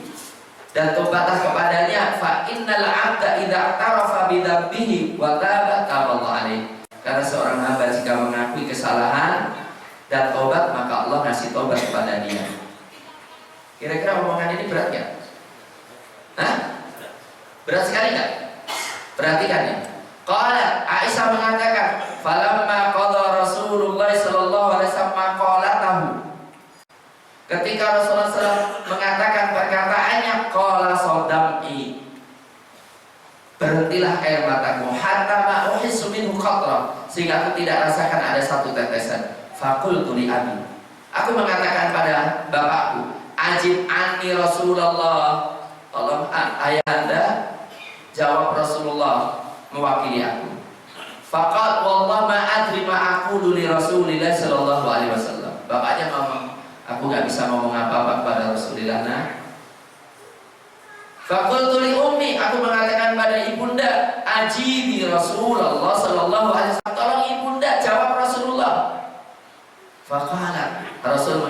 dan tobatlah kepadanya. Fa innal 'abda idza i'tarafa bi dzambihi wa taba taballahu alaihi. Karena seorang hamba jika mengakui kesalahan dan tobat, maka Allah ngasih tobat kepada dia. Kira-kira omongan ini berat nggak? Hah? Berat sekali nggak? Perhatikan ya. Qala, Aisyah mengatakan, falamma qala Rasulullah sallallahu alaihi wasallam maqalatahu. Ketika Rasulullah SAW mengatakan perkataannya, qala sadam'i, berhentilah air mataku, hatta ma uhissu minhu qatra, sehingga aku tidak rasakan ada satu tetesan. Faqultu li abi, aku mengatakan pada bapakku, ajib anni Rasulullah, tolong ayahanda jawab Rasulullah mewakili aku. Faqat wallah ma adri ma aqulu li Rasulillah sallallahu alaihi wasallam. Bapaknya ngomong, aku gak bisa ngomong apa-apa kepada Rasulullah. Nah, faqultu li ummi, aku mengatakan pada ibunda, ajibi Rasulullah sallallahu alaihi wasallam, tolong ibunda jawab Rasulullah. Faqala, Rasul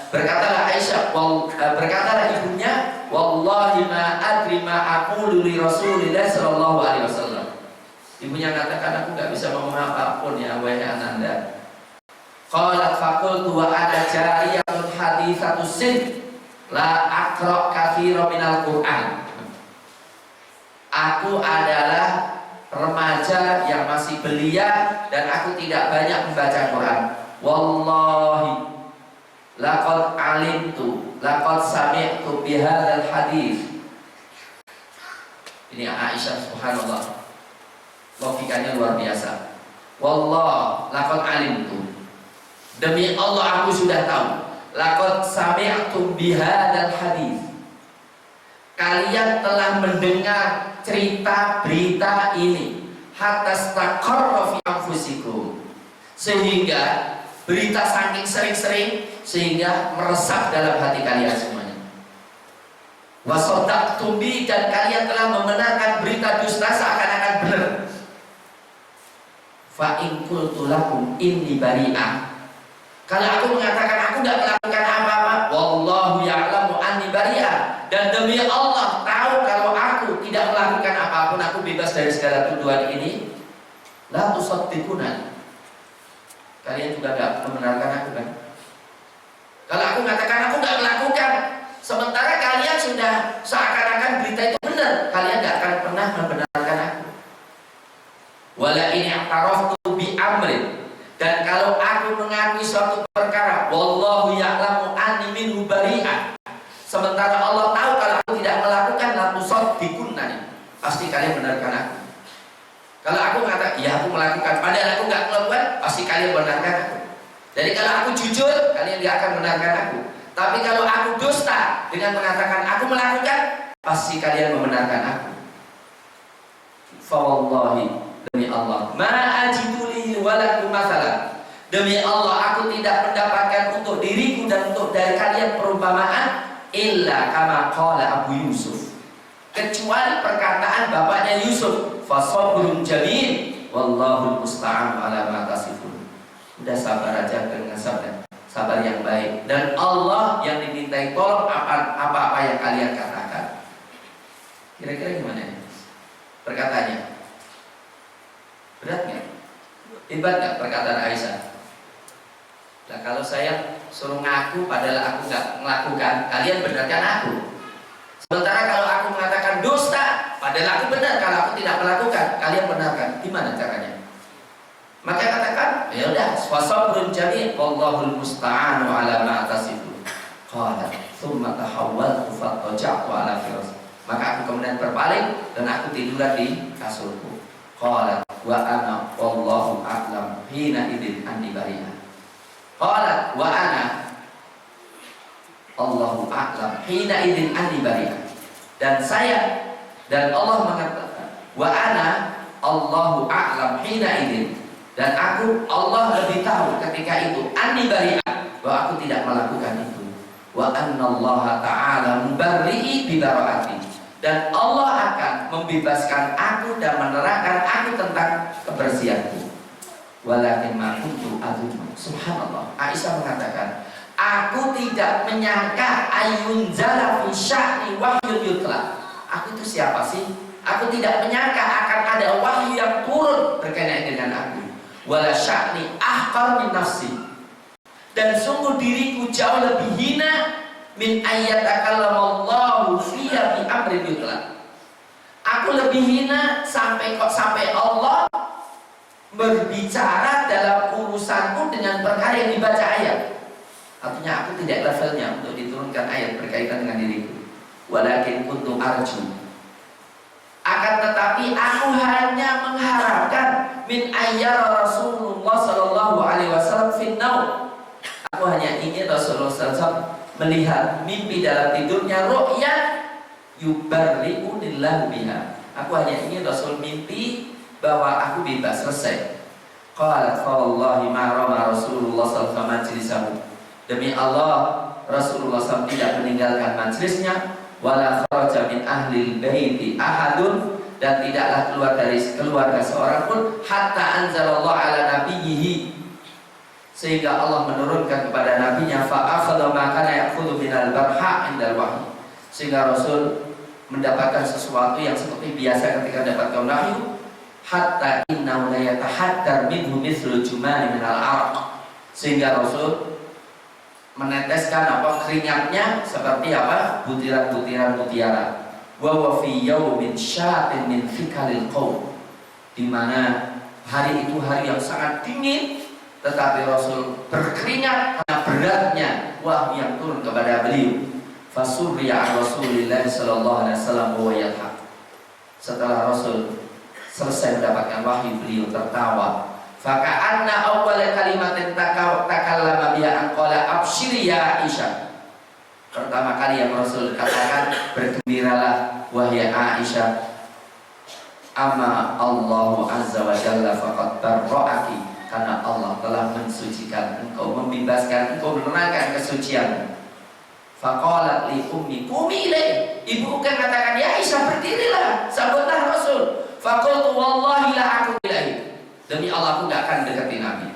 berkatalah Aisyah, berkatalah ibunya, wallahi ma adri ma aqulu li Rasulillah sallallahu alaihi wasallam. Ibunya katakan, aku gak bisa ngomong apapun ya wahai ananda. Qalat faqultu wa ana jariyatun haditsatus sin la aqra katsiran minal Qur'an. Aku adalah remaja yang masih belia dan aku tidak banyak membaca Quran. Wallahi laqad alimtu laqad sami'tu bihadzal hadits. Ini Aisyah, subhanallah, logikanya luar biasa. Wallah laqad alimtu, demi Allah aku sudah tahu, laqad sami'tu bihadzal hadits, kalian telah mendengar cerita berita ini, hatta staqarra fi anfusikum, sehingga berita saking sering-sering sehingga meresap dalam hati kalian semuanya. Wasodak tumbi, dan kalian telah membenarkan berita dusta seakan-akan benar. Fa in qultu lakum inni bari'ah, kalau aku mengatakan aku tidak melakukan apa-apa, wallahu ya'lamu anni bari'ah, dan demi Allah tahu kalau aku tidak melakukan apapun, aku bebas dari segala tuduhan ini, la tusaddiquna, kalian juga tidak membenarkan aku kan? Kalau aku mengatakan aku tidak melakukan, sementara kalian sudah seakan-akan berita itu benar, kalian tidak akan pernah membenarkan aku. Wala in i'taraftu bi amrin, dan kalau aku mengakui suatu perkara, wallahu ya'lamu anni minhu bari'ah, sementara Allah tahu kalau aku tidak melakukan, la tusaddiqunnani, pasti kalian benarkan aku. Kalau aku mengatakan ya aku melakukan, padahal aku nggak melakukan, pasti kalian benarkan aku. Jadi kalau aku jujur, kalian tidak akan benarkan aku. Tapi kalau aku dusta dengan mengatakan aku melakukan, pasti kalian membenarkan aku. Fa wallahi, demi Allah, ma ajidu li walakum mathalan, demi Allah aku tidak mendapatkan untuk diriku dan untuk dari kalian perumpamaan, illa kama qala Abu Yusuf, kecuali perkataan bapaknya Yusuf, fasabrun jamil, Wallahul musta'an ala ma tasifun. Udah sabar aja dengan sabar yang baik. Dan Allah yang dimintai tolong apa-apa yang kalian katakan. Kira-kira gimana ya perkataannya? Berat nggak? Hebat nggak perkataan Aisyah? Nah kalau saya suruh ngaku padahal aku nggak melakukan, kalian benarkan aku. Sementara kalau aku mengatakan dusta, padahal aku benar kalau aku tidak melakukan, kalian benarkan. Gimana caranya? Maka katakan, ya udah, wasabrun jamil, wallahul musta'anu ala ma tasifun. Qala, tsumma tahawwaltu fattaja'tu ala firas. Maka aku kemudian berpaling dan aku tiduran di kasurku. Qala wa ana wallahu a'lam hina idzin anni bari'ah. Qala wa ana Allahu a'lam hina idzin anni bari'ah. Dan saya dan Allah mengatakan wa ana Allahu a'lam hina idzin, dan aku Allah lebih tahu ketika itu anni bari'ah, bahwa aku tidak melakukan itu. Wa annallaha ta'ala mubarri'i bi bara'ati, dan Allah akan membebaskan aku dan menerangkan aku tentang kebersihanku. Walakin ma kuntu adunnu. Subhanallah. Aisyah mengatakan, aku tidak menyangka ayunzala fi sya'ni wahyun yutla. Aku itu siapa sih? Aku tidak menyangka akan ada wahyu yang turun berkenaan dengan aku. Wala sya'ni ahqar min nafsi, dan sungguh diriku jauh lebih hina min ayyatakallamallahu fiyya bi amrin yutla. Aku lebih hina sampai Allah berbicara dalam urusanku dengan perkara yang dibaca ayat. Artinya aku tidak levelnya untuk diturunkan ayat berkaitan dengan diriku. Walakin kuntu arju, akan tetapi aku hanya mengharapkan min ayyara Rasulullah sallallahu alaihi wasallam fin naum. Aku hanya ingin Rasulullah SAW melihat mimpi dalam tidurnya, ru'yan yubarri'u lillahu biha. Aku hanya ingin Rasul mimpi bahwa aku bebas, selesai. Qalat fa wallahi ma rama Rasulullah sallallahu alaihi majlisahu. Demi Allah, Rasulullah SAW tidak meninggalkan majlisnya. Wala kharaja min ahlil baiti ahadun, dan tidaklah keluar dari keluarga seorang pun, hatta anzalallahu ala nabiyhi, sehingga Allah menurunkan kepada nabinya fa akhadha ma kana ya'khudhu minal barha indal wahyi, sehingga Rasul mendapatkan sesuatu yang seperti biasa ketika mendapatkan wahyu. Hatta innahu la yatahaddar minhu mithlu jumani minal araq, sehingga Rasul meneteskan keringatnya seperti butiran-butiran mutiara. Wa wa fi yaumin syatin min thikalil qaum, di mana hari itu hari yang sangat dingin, tetapi Rasul berkeringat karena beratnya wahyu yang turun kepada beliau. Fasurriya Rasulullah sallallahu alaihi wasallam wa yadhak. Setelah Rasul selesai mendapatkan wahyu, beliau tertawa. Faka'anna awwala kalimatin takallama biha an qala abshiri ya Aisyah. Pertama kali yang Rasul katakan, bergembiralah wahai Aisyah, amma Allahu azza wa jalla faqad barra'aki, karena Allah telah mensucikan engkau, membebaskan engkau, menerangkan kesucianmu. Faqalat li ummi qumi ilai, ibu kan katakan, ya Aisyah berdirilah, sambutlah Rasul. Faqultu wallahi la aqu ilai, demi Allah aku tidak akan dekati Nabi.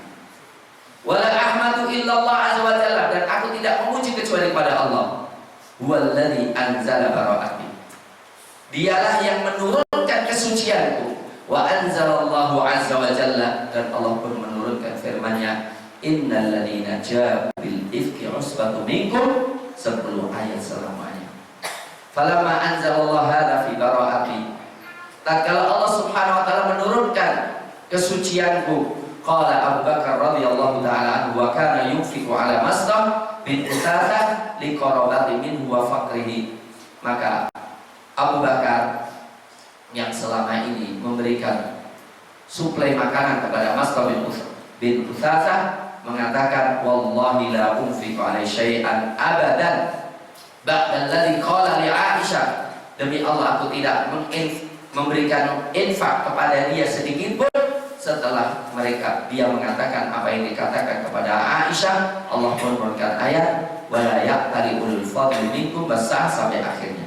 Wala ahmadu illallah azza wa jalla, dan aku tidak memuji kecuali kepada Allah. Huwallazi anzala bara'ati, dialah yang menurunkan kesucianku. Wa anzalallahu azza wa jalla, dan Allah pun menurunkan firman-Nya, innal ladzina ja'u bil ifki usbatun minkum, 10 ayat selamanya. Falamma anzalallahu hadza fi bara'ati, tatkala Allah Subhanahu wa taala menurunkan kesucianku, qala Abu Bakar radhiyallahu taala anhu wa kana yunfiqu ala Masdam bin Utsatha liqarabati minhu wa faqrihi. Maka Abu Bakar yang selama ini memberikan suplai makanan kepada Masdam bin Utsatha mengatakan, wallahi la unfiqu alaihi syai'an abadan ba'da alladhi qala li Aisyah, demi Allah aku tidak memberikan infak kepada dia sedikit pun setelah dia mengatakan apa yang dikatakan kepada Aisyah. Allah pun menurunkan ayat wala ya'tali ulul fadli minkum basah sampai akhirnya.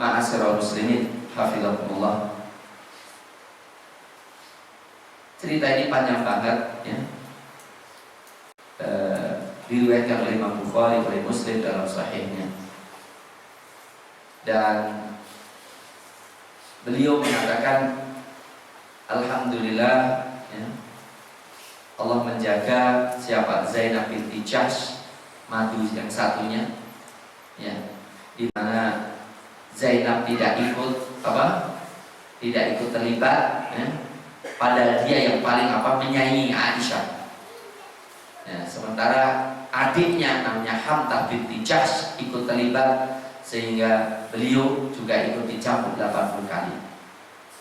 Ma'asyiral muslimin hafizakumullah. Cerita ini panjang banget ya. Diriwayatkan oleh Imam Bukhari, oleh Muslim dalam sahihnya. Dan beliau mengatakan, alhamdulillah ya, Allah menjaga siapa? Zainab binti Jahsh, madu yang satunya ya, di mana Zainab tidak ikut tidak ikut terlibat ya, padahal dia yang paling menyaingi Aisyah ya, sementara adiknya namanya Hamzah binti Jahsh ikut terlibat, sehingga beliau juga ikut dicambuk 80 kali.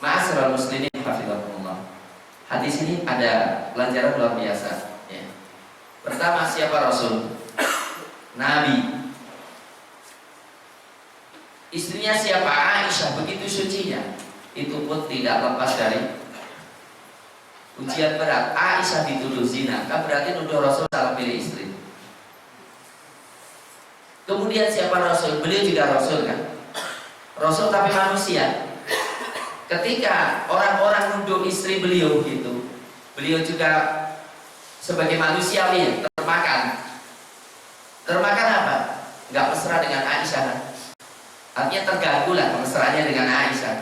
Ma'asyiral muslimin hafizahumullah. Hadis ini ada pelajaran luar biasa ya. Pertama, siapa Rasul? Nabi. Istrinya siapa? Aisyah, begitu sucinya. Itu pun tidak lepas dari ujian berat. Aisyah dituduh zina, kan berarti nuduh Rasul salah pilih istri. Kemudian siapa Rasul? Beliau juga Rasul kan? Rasul tapi manusia. Ketika orang-orang nuduh istri beliau gitu, beliau juga sebagai manusia termakan. Termakan apa? Gak mesra dengan Aisyah. Artinya terganggu lah mesranya dengan Aisyah.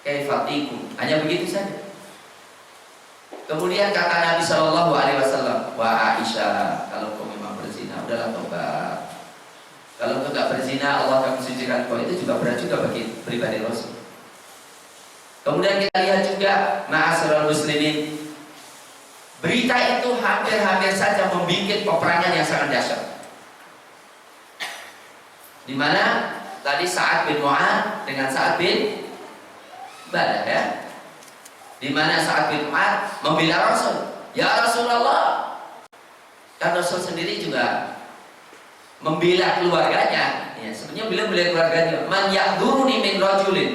Kaifatiku, hanya begitu saja. Kemudian kata Nabi Shallallahu Alaihi Wasallam, wah Aisyah, kalau kau memang berzina, udahlah tobat. Kalau kau tidak berzina, Allah akan mensucikan kau. Itu juga berat juga bagi pribadi Rasul. Kemudian kita lihat juga, ma'asyiral muslimin, berita itu hampir-hampir saja membuat peperangan yang sangat dahsyat. Di mana tadi Sa'ad bin Mu'adz dengan Sa'ad bin Ubadah ya. Di mana Sa'ad bin Mu'adz membela Rasul. Ya Rasulullah. Kan Rasul sendiri juga membela keluarganya ya, sebenarnya beliau membela keluarganya. Man yahduruni min rajulin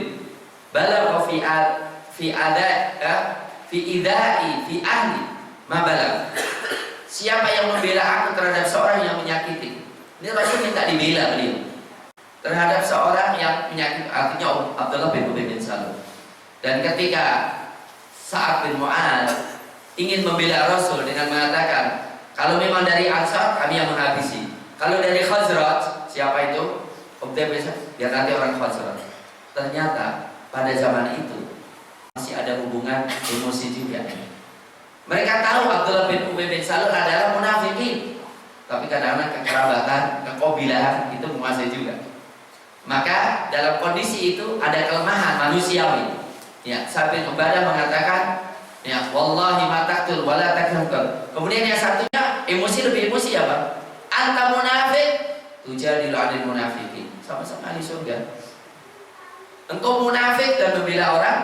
balagha fi idai fi ahli ma balagh. Siapa yang membela aku terhadap seorang yang menyakiti. Ini Rasul minta dibela beliau terhadap seorang yang menyakiti, artinya Abdullah bin Ubay bin Salul. Dan ketika Sa'ad bin Mu'adz ingin membela Rasul dengan mengatakan, kalau memang dari Ansar kami yang menghabisi, kalau dari Khazraj, siapa itu? Biar nanti orang Khazraj. Ternyata pada zaman itu masih ada hubungan emosi juga. Mereka tahu Abdullah bin Ubay bin Salul adalah munafikin, tapi kadang-kadang kekerabatan, kekobilahan itu menguasai juga. Maka dalam kondisi itu ada kelemahan manusiawi. Ya, Sa'ad bin Ubadah mengatakan, ya wallahi ma taqtul wala takhafur. Kemudian yang satunya emosi, lebih emosi apa? Anta munafik tujadilu 'anil munafiqin. Sama-sama ahli surga. Engkau munafik dan membela orang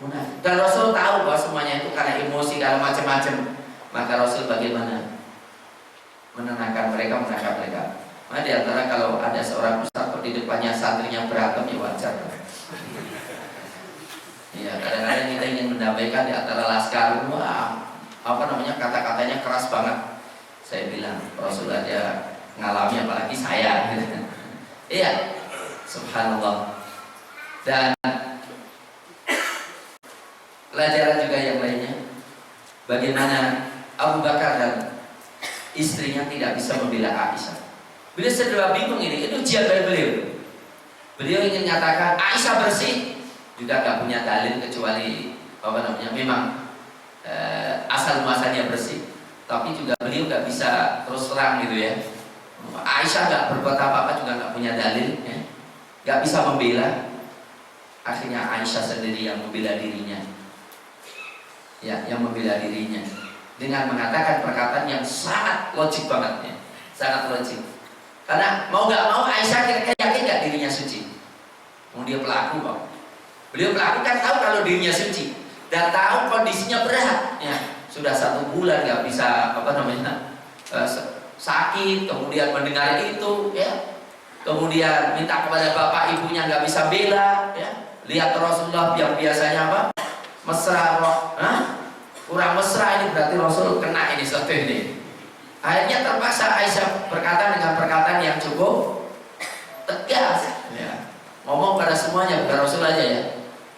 munafik. Dan Rasul tahu bahwa semuanya itu karena emosi, karena macam-macam. Maka Rasul bagaimana menenangkan mereka, menenangkan mereka. Nah, di antara kalau ada seorang ustaz di depannya santrinya berantem, ya wajar. Ya, kadang-kadang kita ingin mendamaikan di antara laskar, wah, kata-katanya keras banget. Saya bilang, Rasul aja ngalami, apalagi saya. Iya, subhanallah. Dan pelajaran juga yang lainnya, bagaimana Abu Bakar dan istrinya tidak bisa membela Aisyah. Beliau sedang bingung ini ujian dari beliau. Beliau ingin mengatakan Aisyah bersih, juga nggak punya dalil kecuali memang asal muasalnya bersih. Tapi juga beliau nggak bisa terus terang gitu ya. Aisyah nggak berbuat apa-apa, juga nggak punya dalil, ya. Nggak bisa membela. Akhirnya Aisyah sendiri yang membela dirinya, ya, yang membela dirinya dengan mengatakan perkataan yang sangat logik banget, ya. Sangat logik. Karena mau nggak mau Aisyah kira-kira yakin nggak dirinya suci. Dia pelaku kok. Beliau pelaku kan tahu kalau dirinya suci dan tahu kondisinya berat, ya. Sudah 1 bulan nggak bisa sakit, kemudian mendengar itu, ya. Kemudian minta kepada bapak ibunya nggak bisa bela, ya. Lihat Rasulullah yang biasanya mesra kok, kurang mesra, ini berarti Rasul kena ini satu ini. Akhirnya terpaksa Aisyah berkata dengan perkataan yang cukup tegas, ya. Ngomong pada semuanya, bukan Rasul aja, ya.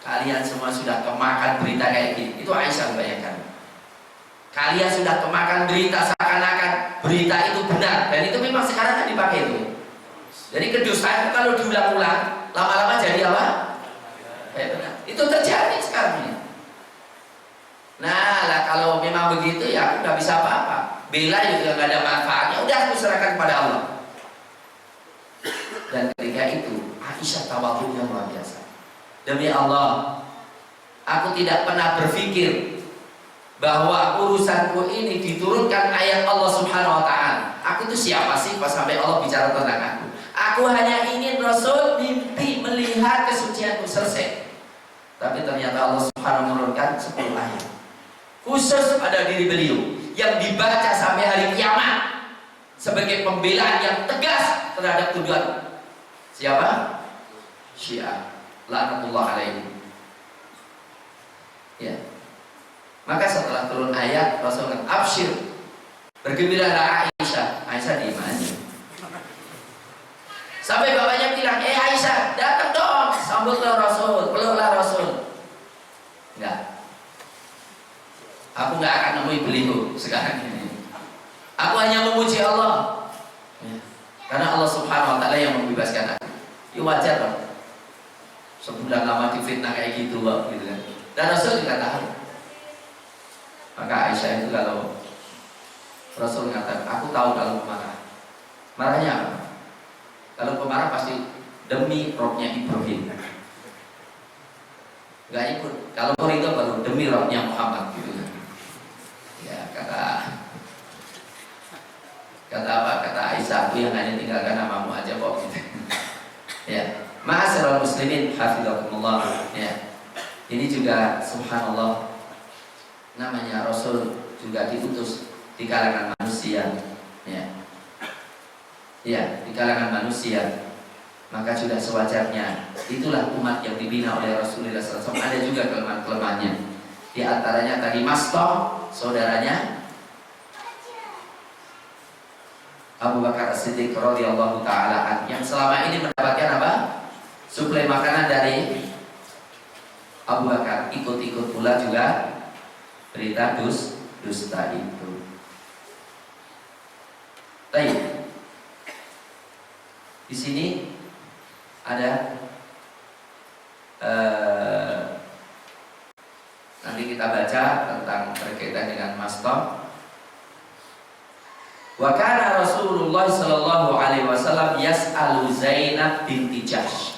kalian semua sudah kemakan berita kayak gini. Itu Aisyah bayangkan. Kalian sudah kemakan berita seakan-akan berita itu benar, dan itu memang sekarang kan dipakai itu. Jadi kedustaan itu kalau diulang-ulang lama-lama jadi apa? Kayak benar. Itu terjadi sekarang ini. Nah lah, kalau memang begitu ya aku nggak bisa apa-apa. Bela juga nggak ada manfaatnya. Udah aku serahkan kepada Allah. Dan ketika itu Aisyah tawadhunya luar biasa. Demi Allah, aku tidak pernah berpikir bahwa urusanku ini diturunkan ayat Allah Subhanahu wa Ta'ala. Aku itu siapa sih pas sampai Allah bicara tentang aku? Aku hanya ingin Rasul mimpi melihat kesucianku, selesai. Tapi ternyata Allah Subhanahu menurunkan 10 ayat khusus pada diri beliau yang dibaca sampai hari kiamat sebagai pembelaan yang tegas terhadap tuduhan siapa? Syiah laknatullah alaihi. Ya. Maka setelah turun ayat Rasul mengatakan absyir, bergembiralah Aisyah. Aisyah di mana? Sampai bapaknya bilang, Aisyah, datang dong, sambutlah Rasul, peluklah Rasul. Enggak. Aku enggak akan nemui beliau sekarang ini. Aku hanya memuji Allah. Ya. Karena Allah Subhanahu wa Ta'ala yang membebaskan aku. Ya wajar dong. Sebulan lama difitnah kayak gitu, gitu kan. Dan Rasul juga tahu. Maka Aisyah itu kalau Rasul mengatakan, aku tahu kalau pemarah. Marahnya apa? Kalau pemarah pasti demi rohnya Ibrahim. Gak ikut. Kalau itu baru demi rohnya Muhammad gitu. Ya kata apa? Kata Aisyah, aku yang hanya tinggalkan namamu aja kok gitu. Ya, ma'asyiral muslimin hafizakumullah. Ya. Ini juga subhanallah, namanya Rasul juga diutus di kalangan manusia, ya, di kalangan manusia. Maka sudah sewajarnya. Itulah umat yang dibina oleh Rasulullah SAW. Ada juga kelemahan-kelemahannya. Di antaranya tadi Mastah, saudaranya Abu Bakar As-Siddiq radhiyallahu taala yang selama ini mendapatkan apa? Suplai makanan dari Abu Bakar. Ikut-ikut pula juga berita dusta itu. Baik. Di sini ada nanti kita baca tentang berkaitan dengan Mastah. Wa kana Rasulullah sallallahu alaihi wasallam yas'alu Zainab binti Jahsh.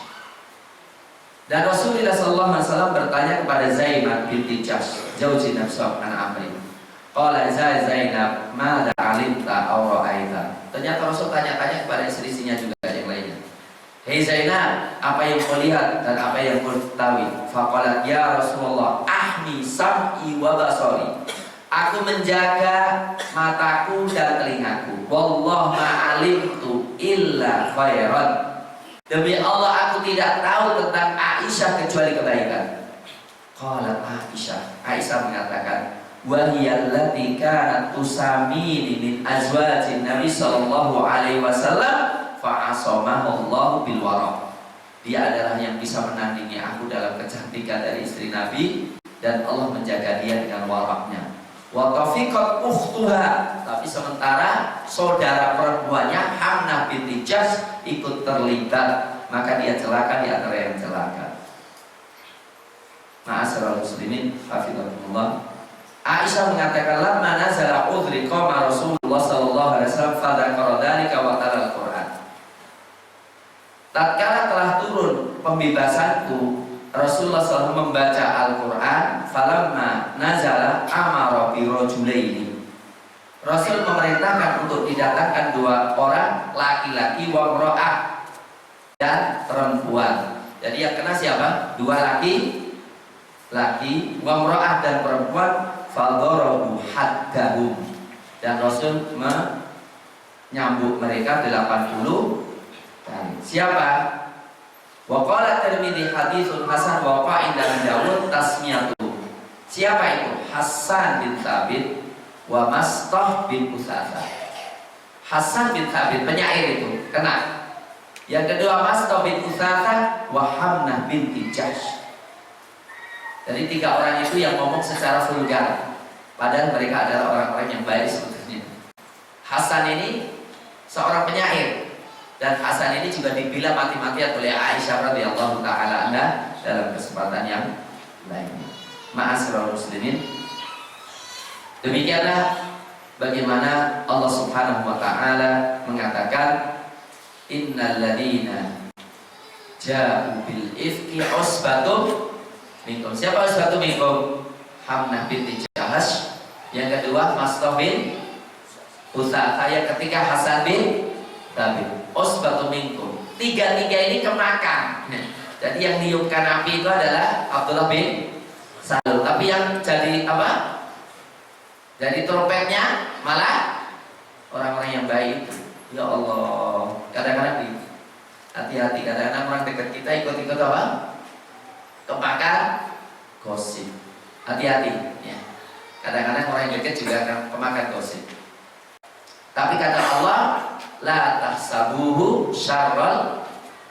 Dan Rasulullah sallallahu alaihi wasallam bertanya kepada Zainab binti Jahsh, zauji Nabi sallallahu alaihi wasallam. Qala Zainab, "Madza 'alimta aw ra'aita?" Ternyata Rasul tanya-tanya kepada istri-istrinya juga yang lainnya. Hei Zainab, apa yang kau lihat dan apa yang kau ketahui? Faqalat, ya Rasulullah, ahmi sam'i wa basari. Aku menjaga mataku dan telingaku. Wallah ma'alimtu illa khairan. Demi Allah aku tidak tahu tentang Aisyah kecuali kebaikan. Qalat Aisyah mengatakan, wa hiyallati kanat tusamini min azwajin Nabi sallallahu alaihi wasallam fa asamahallahu bil wara. Dia adalah yang bisa menandingi aku dalam kecantikan dari istri Nabi, dan Allah menjaga dia dengan waraknya. Wa tafiqat ukhtuha, tapi sementara saudara perempuannya Hamnah binti Jahsh ikut terlibat, maka dia celaka di antara yang celaka. Ma'asyiral muslimin hafizakumullah. Aisyah mengatakan, lamma nazala udhri qama Rasulullah sallallahu alaihi wasallam fa dzakara dzalika wa tala al-Qur'an. Tatkala telah turun pembebasanku, Rasulullah SAW membaca Al-Quran. Falamma nazala amara bi rajulaini. Rasul memerintahkan untuk didatangkan 2 orang, laki-laki wa imra'ah, dan perempuan. Jadi yang kena siapa? 2 laki wa imra'ah dan perempuan. Fadharabu haddahum, dan Rasul menyambut mereka 80 kali. Siapa? Wa qala Tirmidzi haditsun hasan wa qa'in dan Dawud tasmiyatu. Siapa itu? Hasan bin Thabit wa Mastah bin Usasa. Hasan bin Thabit penyair itu kena. Yang kedua Mastah bin Usasa wa Hamnah binti Jahsh. Jadi 3 orang itu yang ngomong secara vulgar, padahal mereka adalah orang-orang yang baik sebetulnya. Hasan ini seorang penyair, dan Hasan ini juga dibilang mati-matian oleh Aisyah radhiyallahu taala anha dalam kesempatan yang lainnya. Ma'asyiral muslimin, demikianlah bagaimana Allah Subhanahu wa taala mengatakan innal ladzina ja'u bil ifki usbatum minkum. Siapa usbatum minkum? Hamnah binti Jahash. Yang kedua Mastah bin Utsaqah. Yang ketiga Hasan bin Thabit. Usbatum minkum. 3 ini kemakan. Jadi yang niupkan api itu adalah Abdullah bin Salul. Tapi yang jadi apa? Jadi trompetnya malah orang-orang yang baik. Ya Allah, kadang-kadang hati-hati, kadang-kadang orang dekat kita ikut-ikut apa? Kemakan gosip. Hati-hati ya. Kadang-kadang orang yang dekat juga akan kemakan gosip. Tapi kata Allah, la tahsabuhu syarral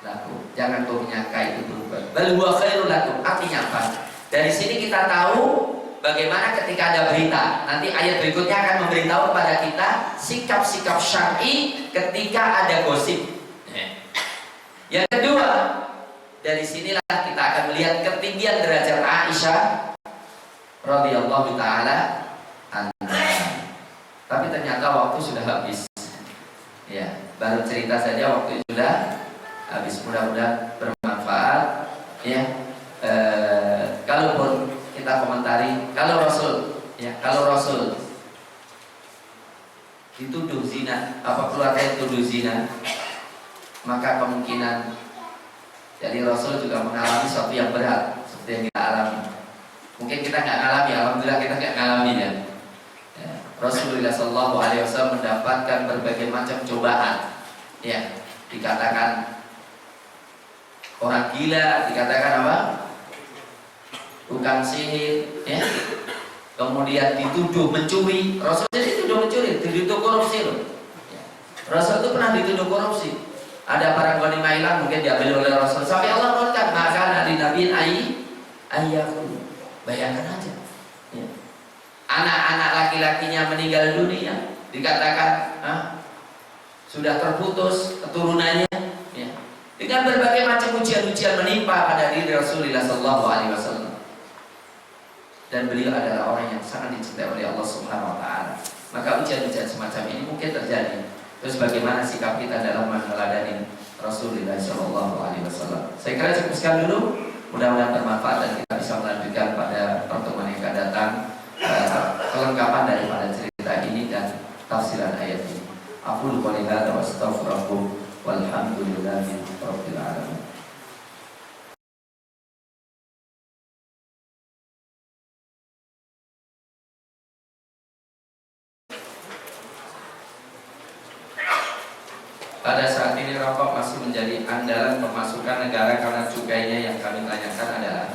lakum. Jangan kau menyangka itu berubah. Bal huwa khairul lakum. Artinya apa? Dari sini kita tahu bagaimana ketika ada berita. Nanti ayat berikutnya akan memberitahu kepada kita sikap-sikap syar'i ketika ada gosip. Yang kedua, dari sinilah kita akan melihat ketinggian derajat Aisyah radhiyallahu taala anha. Tapi ternyata waktu sudah habis. Ya, baru cerita saja waktu sudah habis. Mudah-mudahan bermanfaat. Ya, kalaupun kita komentari, kalau Rasul dituduh zina, apa keluarga dituduh zina, maka kemungkinan jadi Rasul juga mengalami sesuatu yang berat seperti yang kita alami. Mungkin kita nggak ngalami, alhamdulillah kita nggak ngalami ya. Rasulullah SAW mendapatkan berbagai macam cobaan. Ya, dikatakan orang gila, dikatakan apa? Tukang sihir, ya. Kemudian dituduh mencuri. Rasul jadi dituduh mencuri, dituduh korupsi loh. Ya. Rasul itu pernah dituduh korupsi. Ada barang ghanimah hilang mungkin diambil oleh Rasul. Sampai Allah mengatakan maka nabi nabiin ayyakum. Bayangkan aja. Ya. Anak-anak laki-lakinya meninggal dunia, dikatakan sudah terputus keturunannya. Ya. Dengan berbagai macam ujian-ujian menimpa pada diri Rasulullah SAW. Dan beliau adalah orang yang sangat dicintai oleh Allah Subhanahu wa taala. Maka ujian-ujian semacam ini mungkin terjadi. Terus bagaimana sikap kita dalam meneladani Rasulullah SAW? Saya kira cukup sekian dulu. Mudah-mudahan bermanfaat dan kita bisa melanjutkan pada pertemuan yang akan datang kelengkapan daripada cerita ini dan tafsiran ayat ini. Aqulu qouli hadza wa astaghfirullaha walhamdulillahi rabbil alamin. Pada saat ini rokok masih menjadi andalan pemasukan negara karena cukainya. Yang kami tanyakan adalah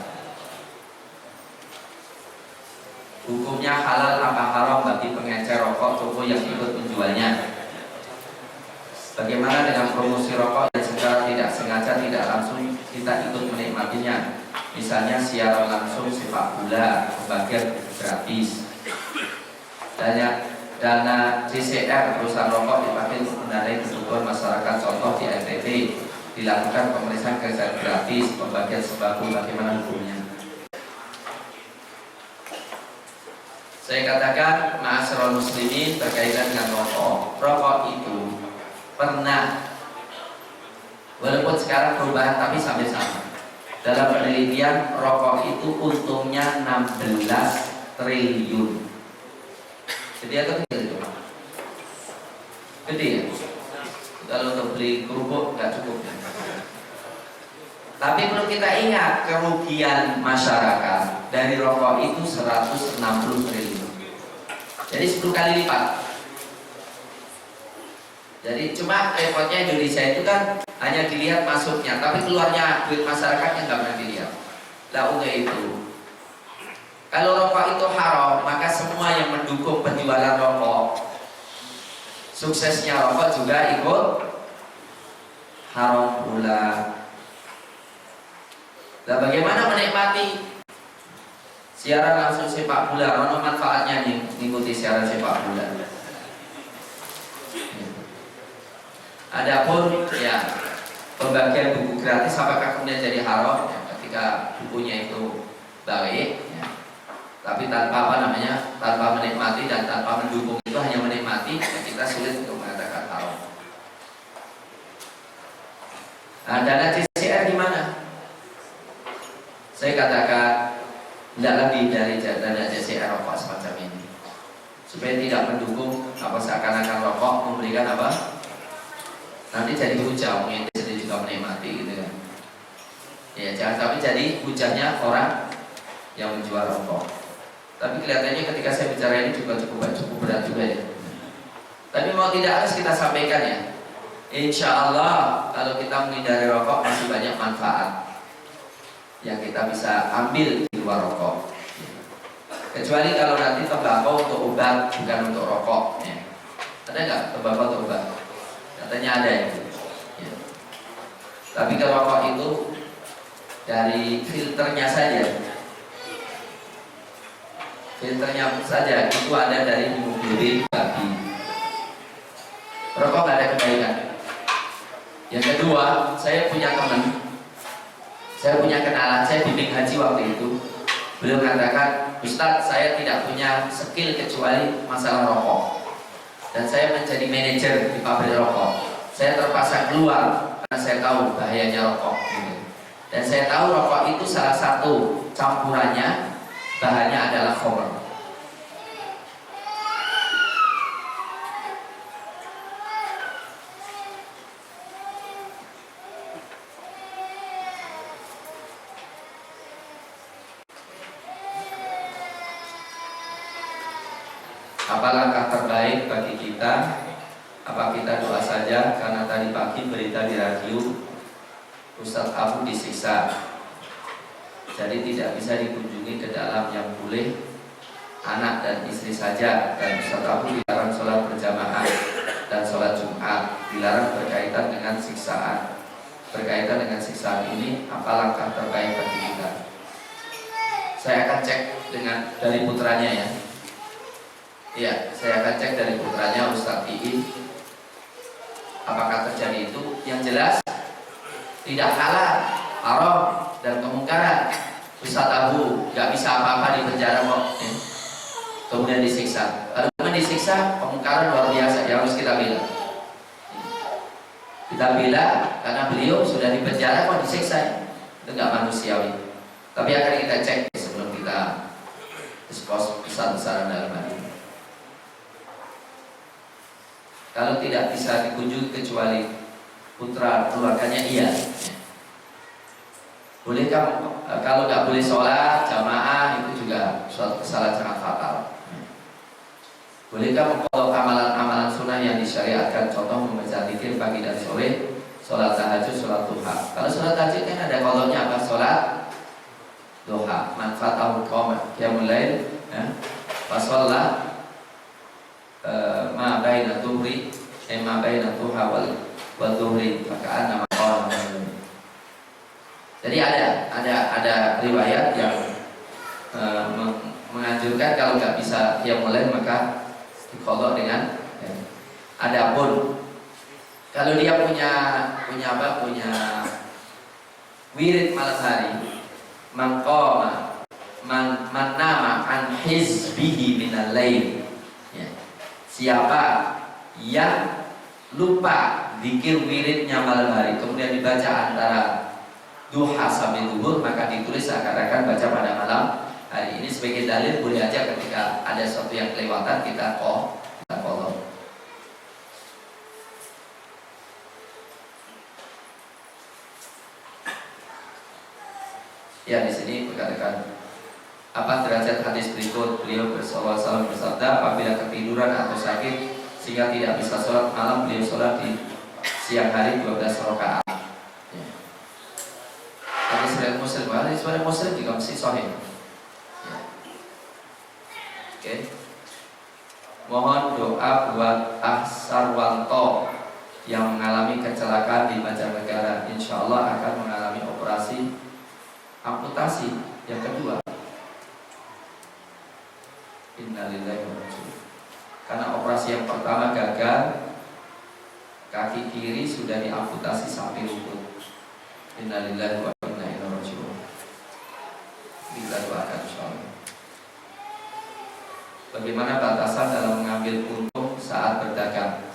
hukumnya halal apa haram bagi pengecer rokok toko yang ikut menjualnya. Bagaimana dengan promosi rokok yang secara tidak sengaja tidak langsung kita ikut menikmatinya. Misalnya siaran langsung sepak bola, pembagian gratis. Dana CCR perusahaan rokok dipakai untuk mendanai kebutuhan masyarakat. Contoh di NTT dilakukan pemeriksaan kesehatan gratis, pembagian sembako. Bagaimana hukumnya? Saya katakan ma'asyiral muslimin berkaitan dengan rokok. Rokok itu pernah, walaupun sekarang perubahan tapi sampai sama. Dalam penelitian rokok itu untungnya 16 triliun. Gede atau kecil itu? Gede ya? Kalau untuk beli kerupuk nggak cukup ya? Tapi perlu kita ingat kerugian masyarakat dari rokok itu 160 triliun. Jadi 10 kali lipat. Jadi cuma repotnya Indonesia itu kan hanya dilihat masuknya, tapi keluarnya duit masyarakatnya nggak pernah dilihat. Lah untuk itu, kalau rokok itu haram, maka semua yang mendukung penjualan rokok, suksesnya rokok juga ikut haram pula. Nah, bagaimana menikmati Siaran langsung sepak bola, mana manfaatnya nih mengikuti siaran sepak bola? Adapun ya pembagian buku gratis apakah kemudian jadi haram ya, ketika bukunya itu baik ya. Tapi tanpa tanpa menikmati dan tanpa mendukung, itu hanya menikmati ya, kita sulit untuk mengatakan haram. Nah, dana CCR gimana? Saya katakan tidak lebih dari dana CCR rokok semacam ini, supaya tidak mendukung apa seakan-akan rokok memberikan apa, nanti jadi hujah, mungkin sendiri juga menikmati gitu kan. Ya jangan sampai jadi hujahnya orang yang menjual rokok. Tapi kelihatannya ketika saya bicara ini juga cukup berat juga ya. Tapi mau tidak harus kita sampaikan ya, insya Allah kalau kita menghindari rokok masih banyak manfaat yang kita bisa ambil di luar rokok. Kecuali kalau nanti tembakau untuk obat, bukan untuk rokok ya. Ada nggak tembakau untuk obat? Katanya ada itu ya. Tapi kalau rokok itu dari filternya saja itu ada dari hemoglobin babi. Rokok nggak ada kebaikan. Yang kedua, saya punya kenalan, saya bimbing haji waktu itu. Beliau mengatakan, Ustadz, saya tidak punya skill kecuali masalah rokok. Dan saya menjadi manajer di pabrik rokok. Saya terpaksa keluar karena saya tahu bahayanya rokok. Dan saya tahu rokok itu salah satu campurannya bahannya adalah khamr. Apa langkah terbaik bagi kita? Apa kita doa saja? Karena tadi pagi berita di radio Ustadz Abu disiksa, jadi tidak bisa dikunjungi ke dalam yang boleh anak dan istri saja. Dan Ustadz Abu dilarang sholat berjamaah dan sholat Jumat, dilarang berkaitan dengan siksaan. Berkaitan dengan siksaan ini, apa langkah terbaik bagi kita? Saya akan cek dari putranya ya. Iya, saya akan cek dari putranya Ustadz Iin apakah terjadi itu. Yang jelas tidak halal, haram dan kemungkaran. Ustadz Abu nggak bisa apa-apa di penjara kok ya. Kemudian disiksa. Kalau disiksa, kemungkaran luar biasa yang harus kita bela. Kita bela karena beliau sudah di penjara kok disiksa. Itu nggak manusiawi. Tapi akan kita cek sebelum kita diskos besar-besaran dalam hal ini. Kalau tidak bisa dikunjungi kecuali putra keluarganya, iya. Bolehkah kalau nggak boleh sholat jamaah itu juga suatu kesalahan sangat fatal. Bolehkah mengkodok amalan-amalan sunnah yang disyariatkan? Contoh membaca zikir pagi dan sore, sholat tahajud, sholat duha. Kalau sholat tahajud kan ada kodoknya apa? Sholat duha. Manfaat tahun qomah yang mulai fasolah ma baina tuhri ma baina tuha wal tuhri fakaan nama qala. Jadi ada riwayat yang menganjurkan kalau nggak bisa yang mulai maka diqadha dengan adapun kalau dia punya wirid malam hari, maqama man nama an hizbihi minal lail. Siapa yang lupa zikir wiridnya malam hari kemudian dibaca antara duha sampai zuhur, maka ditulis seakan-akan baca pada malam hari. Ini sebagai dalil boleh aja ketika ada sesuatu yang kelewatan kita follow. Ya, di sini berkatakan apa derajat hadis berikut? Beliau bersalawat bersabda, apabila ketiduran atau sakit sehingga tidak bisa sholat malam, beliau sholat di siang hari 12 rakaat. Hadis riwayat Muslim, hadis riwayat Muslim juga mesti sahih. Oke. Mohon doa buat Sarwanto yang mengalami kecelakaan di Banjarnegara. Insya Allah akan mengalami operasi amputasi yang kedua. Innalillahi wa inna ilaihi raji'un. Karena operasi yang pertama gagal, kaki kiri sudah diamputasi sampai lutut. Innalillahi wa inna ilaihi raji'un. Kita doakan insyaallah. Bagaimana batasan dalam mengambil untung saat berdagang?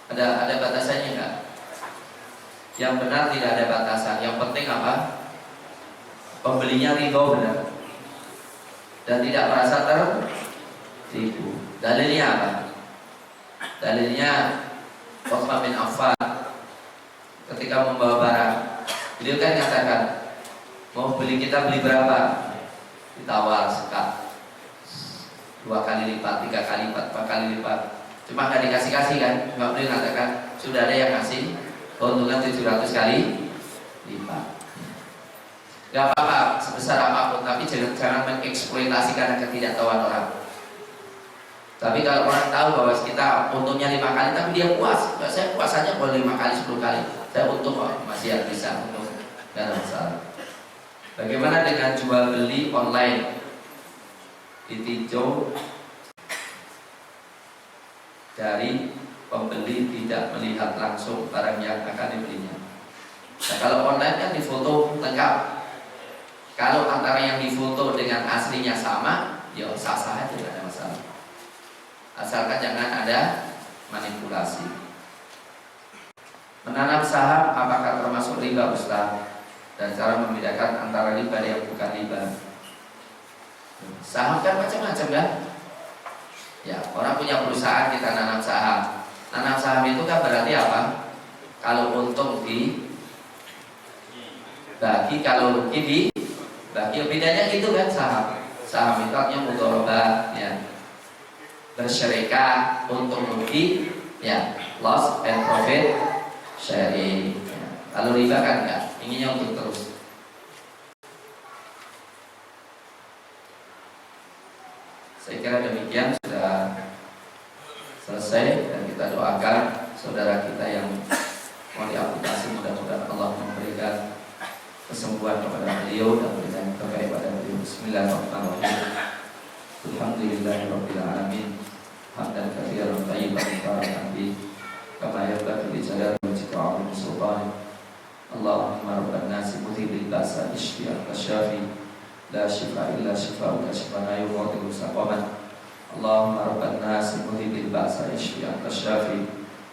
Ada batasannya enggak? Yang benar tidak ada batasan. Yang penting apa? Pembelinya ridho benar dan tidak merasa tertipu. Dalilnya apa? Dalilnya Utsman bin Affan ketika membawa barang, beliau kan katakan, mau beli kita beli berapa? Ditawar sekat 2 kali lipat, 3 kali lipat, 4 kali lipat. Cuma nggak dikasih-kasih kan? Nggak boleh mengatakan sudah ada yang ngasih keuntungan 700 kali lipat. Gak apa-apa sebesar apapun, tapi jangan mengeksploitasi karena ketidaktahuan orang. Tapi kalau orang tahu bahwa kita untungnya 5 kali, tapi dia puas, saya puas saja boleh 5 kali, 10 kali, saya untung kok, masih bisa untung, gak ada masalah. Bagaimana dengan jual beli online? Ditinjau dari pembeli tidak melihat langsung barang yang akan dibelinya. Nah, kalau online kan difoto lengkap. Kalau antara yang difoto dengan aslinya sama, ya sah-sah aja, tidak ada masalah. Asalkan jangan ada manipulasi. Menanam saham apakah termasuk riba, Ustaz? Dan cara membedakan antara riba yang bukan riba. Saham kan macam-macam kan? Ya, orang punya perusahaan, kita nanam saham. Nanam saham itu kan berarti apa? Kalau untung dibagi, kalau rugi dibagi. Bedanya gitu kan saham. Saham itu artinya mudharabah, ya. Bersyarikat, untung rugi, ya, loss and profit sharing. Ya. Kalau riba kan enggak, inginnya untuk terus. Saya kira demikian, sudah selesai, dan kita doakan saudara kita yang mau diamputasi, mudah-mudahan Allah memberikan kesembuhan kepada beliau dan memberikan kebaikan kepada beliau. Bismillahirrahmanirrahim. Alhamdulillahirabbil alamin. Hamdan katsiran thayyiban mubarakan fi kama yanbaghi li jalali wajhika 'azimi sultanik. Allahumma rabban nasi mudhibil ba'sa ishfi anta syafi la shifa illa shifauka shifaan la yughadiru saqaman. Allahumma rabban nasi mudhibil ba'sa ishfi anta syafi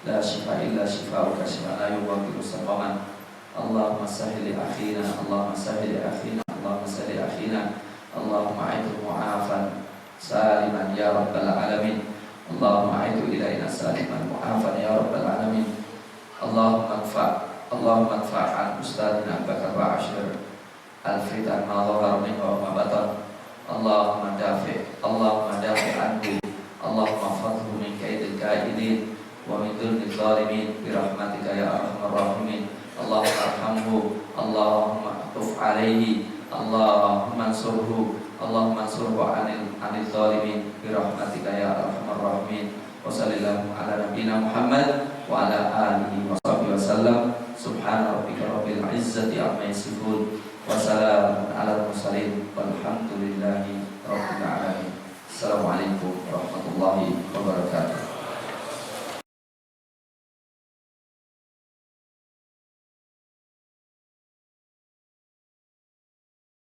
la shifa illa shifauka shifaan la yughadiru saqaman. Allahumma sahil li akhina, Allahumma sahil li akhina, Allahumma sahil li akhina, Allahumma a'idhu mu'afan saliman ya rabbal alamin. Allahumma a'idhu ilaina saliman mu'afan ya rabbal alamin. Allahumma anfa'an ustadina Bakar wa Ashir al-fitan ma dhahara minhu wa ma batan. Allahumma dafi' anhu, Allahumma fadhu min kaidil kaidin wa min dhulmi zalimin birahmatika ya arhamar rahimin. Allahumma arhamhu, Allahumma atuf alaihi, Allahumma ansurhu, Allahumma ansurhu anil zalimin birahmatika ya arhamar rahimin. Wa sallallahu ala nabiyyina Muhammad wa ala alihi wa sahbihi wa sallam. Subhana rabbika rabbil izzati amma yasifun wa salam